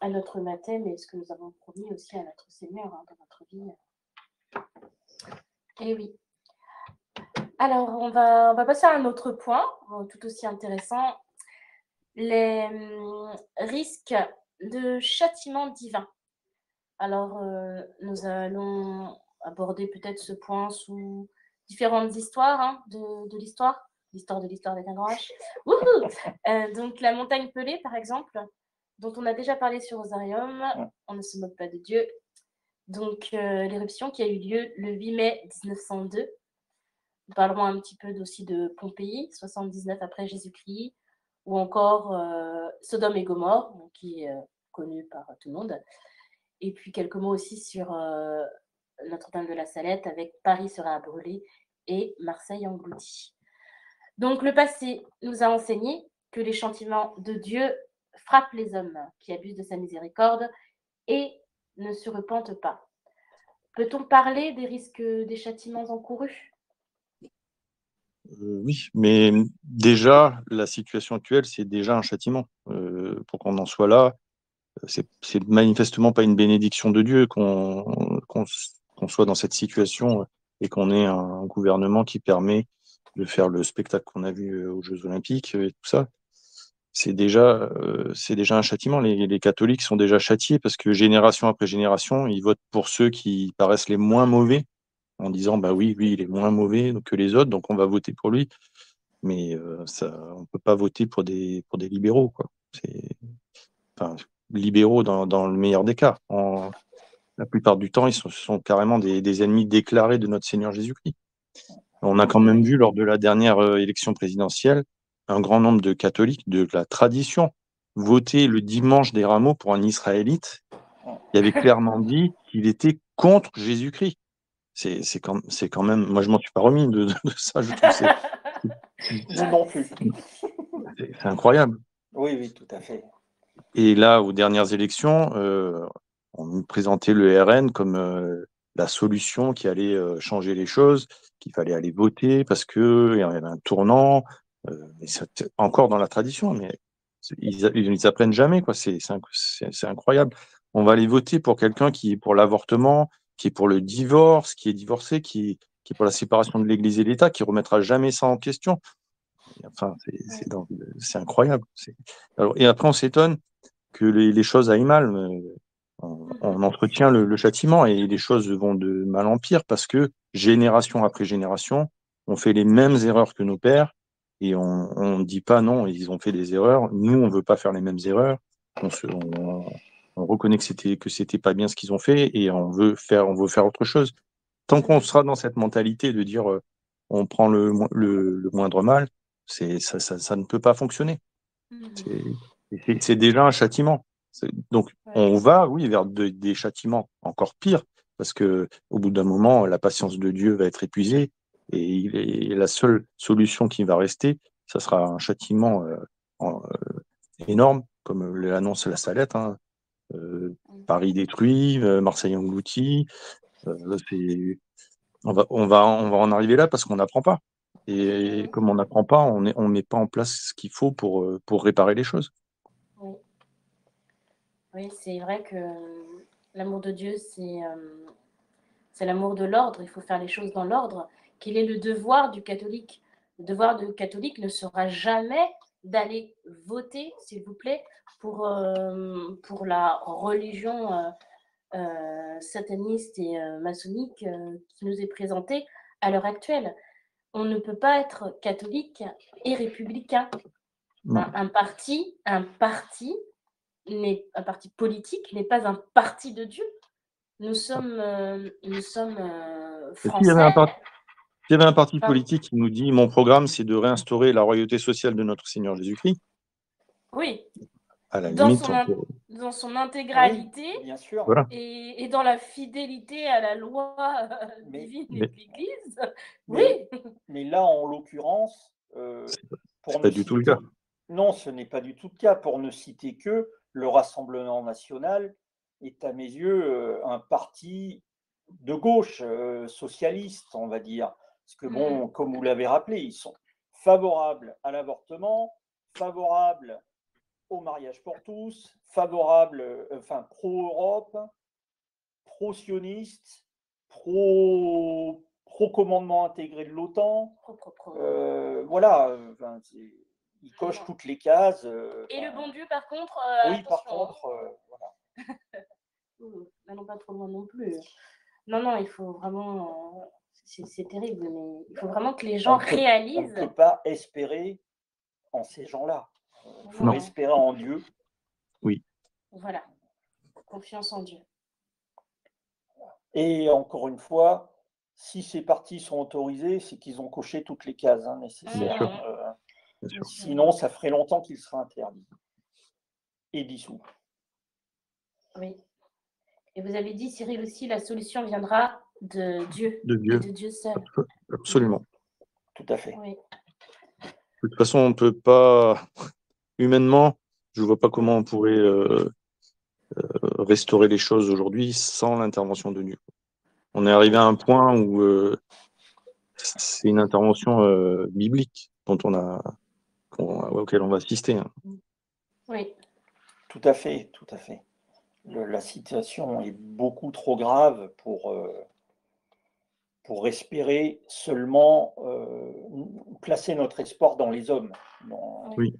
Speaker 3: notre baptême et ce que nous avons promis aussi à notre Seigneur dans notre vie. Et oui. Alors on va passer à un autre point, tout aussi intéressant, les risques de châtiment divin. Alors nous allons aborder peut-être ce point sous différentes histoires de l'histoire. L'histoire de l'histoire avec un grand H. Donc la montagne Pelée, par exemple, dont on a déjà parlé sur Rosarium, on ne se moque pas de Dieu. Donc l'éruption qui a eu lieu le 8 mai 1902. Nous parlerons un petit peu aussi de Pompéi, 79 après Jésus-Christ, ou encore Sodome et Gomorrhe, qui est connu par tout le monde. Et puis quelques mots aussi sur Notre-Dame de la Salette avec Paris sera brûlé et Marseille englouti. Donc le passé nous a enseigné que les châtiments de Dieu frappent les hommes qui abusent de sa miséricorde et ne se repentent pas. Peut-on parler des risques des châtiments encourus?
Speaker 2: Oui, mais déjà, la situation actuelle, c'est déjà un châtiment. Pour qu'on en soit là, c'est manifestement pas une bénédiction de Dieu qu'on soit dans cette situation et qu'on ait un gouvernement qui permet de faire le spectacle qu'on a vu aux Jeux Olympiques et tout ça. C'est déjà un châtiment. Les catholiques sont déjà châtiés parce que génération après génération, ils votent pour ceux qui paraissent les moins mauvais en disant bah oui, lui, il est moins mauvais que les autres, donc on va voter pour lui. Mais on peut pas voter pour des libéraux, quoi. Enfin, libéraux dans le meilleur des cas. La plupart du temps, ils sont carrément des ennemis déclarés de notre Seigneur Jésus-Christ. On a quand même vu lors de la dernière élection présidentielle un grand nombre de catholiques de la tradition voter le dimanche des Rameaux pour un Israélite qui avait clairement dit qu'il était contre Jésus-Christ. C'est quand même, moi je m'en suis pas remis de ça, je trouve
Speaker 1: Nous non plus.
Speaker 2: c'est incroyable.
Speaker 1: Oui, oui, tout à fait.
Speaker 2: Et là, aux dernières élections, on nous présentait le RN comme la solution qui allait changer les choses, qu'il fallait aller voter parce qu'il y avait un tournant. Et encore dans la tradition, mais ils apprennent jamais, quoi. C'est incroyable. On va aller voter pour quelqu'un qui est pour l'avortement, qui est pour le divorce, qui est divorcé, qui est pour la séparation de l'Église et l'État, qui remettra jamais ça en question. Enfin, c'est incroyable. Et après, on s'étonne que les choses aillent mal. On entretient le châtiment et les choses vont de mal en pire parce que génération après génération, on fait les mêmes erreurs que nos pères et on ne dit pas non, ils ont fait des erreurs. Nous, on ne veut pas faire les mêmes erreurs. On reconnaît que c'était pas bien ce qu'ils ont fait et on veut faire autre chose. Tant qu'on sera dans cette mentalité de dire on prend le moindre mal, ça ne peut pas fonctionner. C'est déjà un châtiment. Donc, on va, oui, vers des châtiments encore pires, parce que au bout d'un moment, la patience de Dieu va être épuisée, et la seule solution qui va rester, ça sera un châtiment énorme, comme l'annonce la Salette, hein. Paris détruit, Marseille englouti. On va en arriver là parce qu'on n'apprend pas. Et comme on n'apprend pas, on met pas en place ce qu'il faut pour réparer les choses.
Speaker 3: Oui, oui, c'est vrai que l'amour de Dieu, c'est l'amour de l'ordre. Il faut faire les choses dans l'ordre. Quel est le devoir du catholique? Le devoir du catholique ne sera jamais d'aller voter, s'il vous plaît, pour la religion sataniste et maçonnique qui nous est présentée à l'heure actuelle. On ne peut pas être catholique et républicain.
Speaker 2: Non.
Speaker 3: Un parti politique n'est pas un parti de Dieu. Nous sommes
Speaker 2: Et s'il y avait
Speaker 3: français.
Speaker 2: s'il y avait un parti
Speaker 3: Enfin,
Speaker 2: politique qui nous dit mon programme, c'est de réinstaurer la royauté sociale de notre Seigneur Jésus-Christ,
Speaker 3: oui,
Speaker 2: à la
Speaker 3: dans
Speaker 2: limite,
Speaker 3: dans son
Speaker 1: Oui,
Speaker 3: intégralité
Speaker 1: bien sûr.
Speaker 2: voilà.
Speaker 3: et dans la fidélité à la loi
Speaker 1: Mais,
Speaker 3: divine et
Speaker 2: Mais,
Speaker 3: de l'Église.
Speaker 1: mais,
Speaker 3: Oui.
Speaker 1: mais là, en l'occurrence, pour
Speaker 2: c'est
Speaker 1: ne
Speaker 2: pas du tout le cas.
Speaker 1: citer, non, ce n'est pas du tout le cas. Pour ne citer que le Rassemblement national est à mes yeux un parti de gauche, socialiste, on va dire. Parce que bon, comme vous l'avez rappelé, ils sont favorables à l'avortement, favorables au mariage pour tous, favorables, enfin pro-Europe, pro-sioniste, pro-commandement intégré de l'OTAN. Voilà, enfin, ils cochent toutes les cases.
Speaker 3: Et le bon Dieu, par contre,
Speaker 1: Oui, par
Speaker 3: attention,
Speaker 1: contre, voilà.
Speaker 3: n'allons pas trop loin non plus. Non, il faut vraiment. C'est terrible, mais il faut vraiment que les gens
Speaker 1: On ne
Speaker 3: réalisent.
Speaker 1: peut pas espérer en ces gens-là. Il faut
Speaker 3: Non.
Speaker 1: espérer en Dieu.
Speaker 2: Oui.
Speaker 3: Voilà. Confiance en Dieu.
Speaker 1: Et encore une fois, si ces partis sont autorisés, c'est qu'ils ont coché toutes les cases nécessaires.
Speaker 2: Bien sûr. Bien sûr.
Speaker 1: Sinon, ça ferait longtemps qu'ils seraient interdits et dissous.
Speaker 3: Oui. Et vous avez dit, Cyril, aussi, la solution viendra de Dieu.
Speaker 2: De Dieu.
Speaker 3: Et de Dieu seul.
Speaker 2: Absolument.
Speaker 1: Tout à fait.
Speaker 3: Oui.
Speaker 2: De toute façon, on ne peut pas, humainement, je ne vois pas comment on pourrait restaurer les choses aujourd'hui sans l'intervention de Dieu. On est arrivé à un point où c'est une intervention biblique auquel on va assister. Hein.
Speaker 3: Oui.
Speaker 1: Tout à fait, tout à fait. La situation est beaucoup trop grave pour espérer seulement placer notre espoir dans les hommes.
Speaker 2: Oui.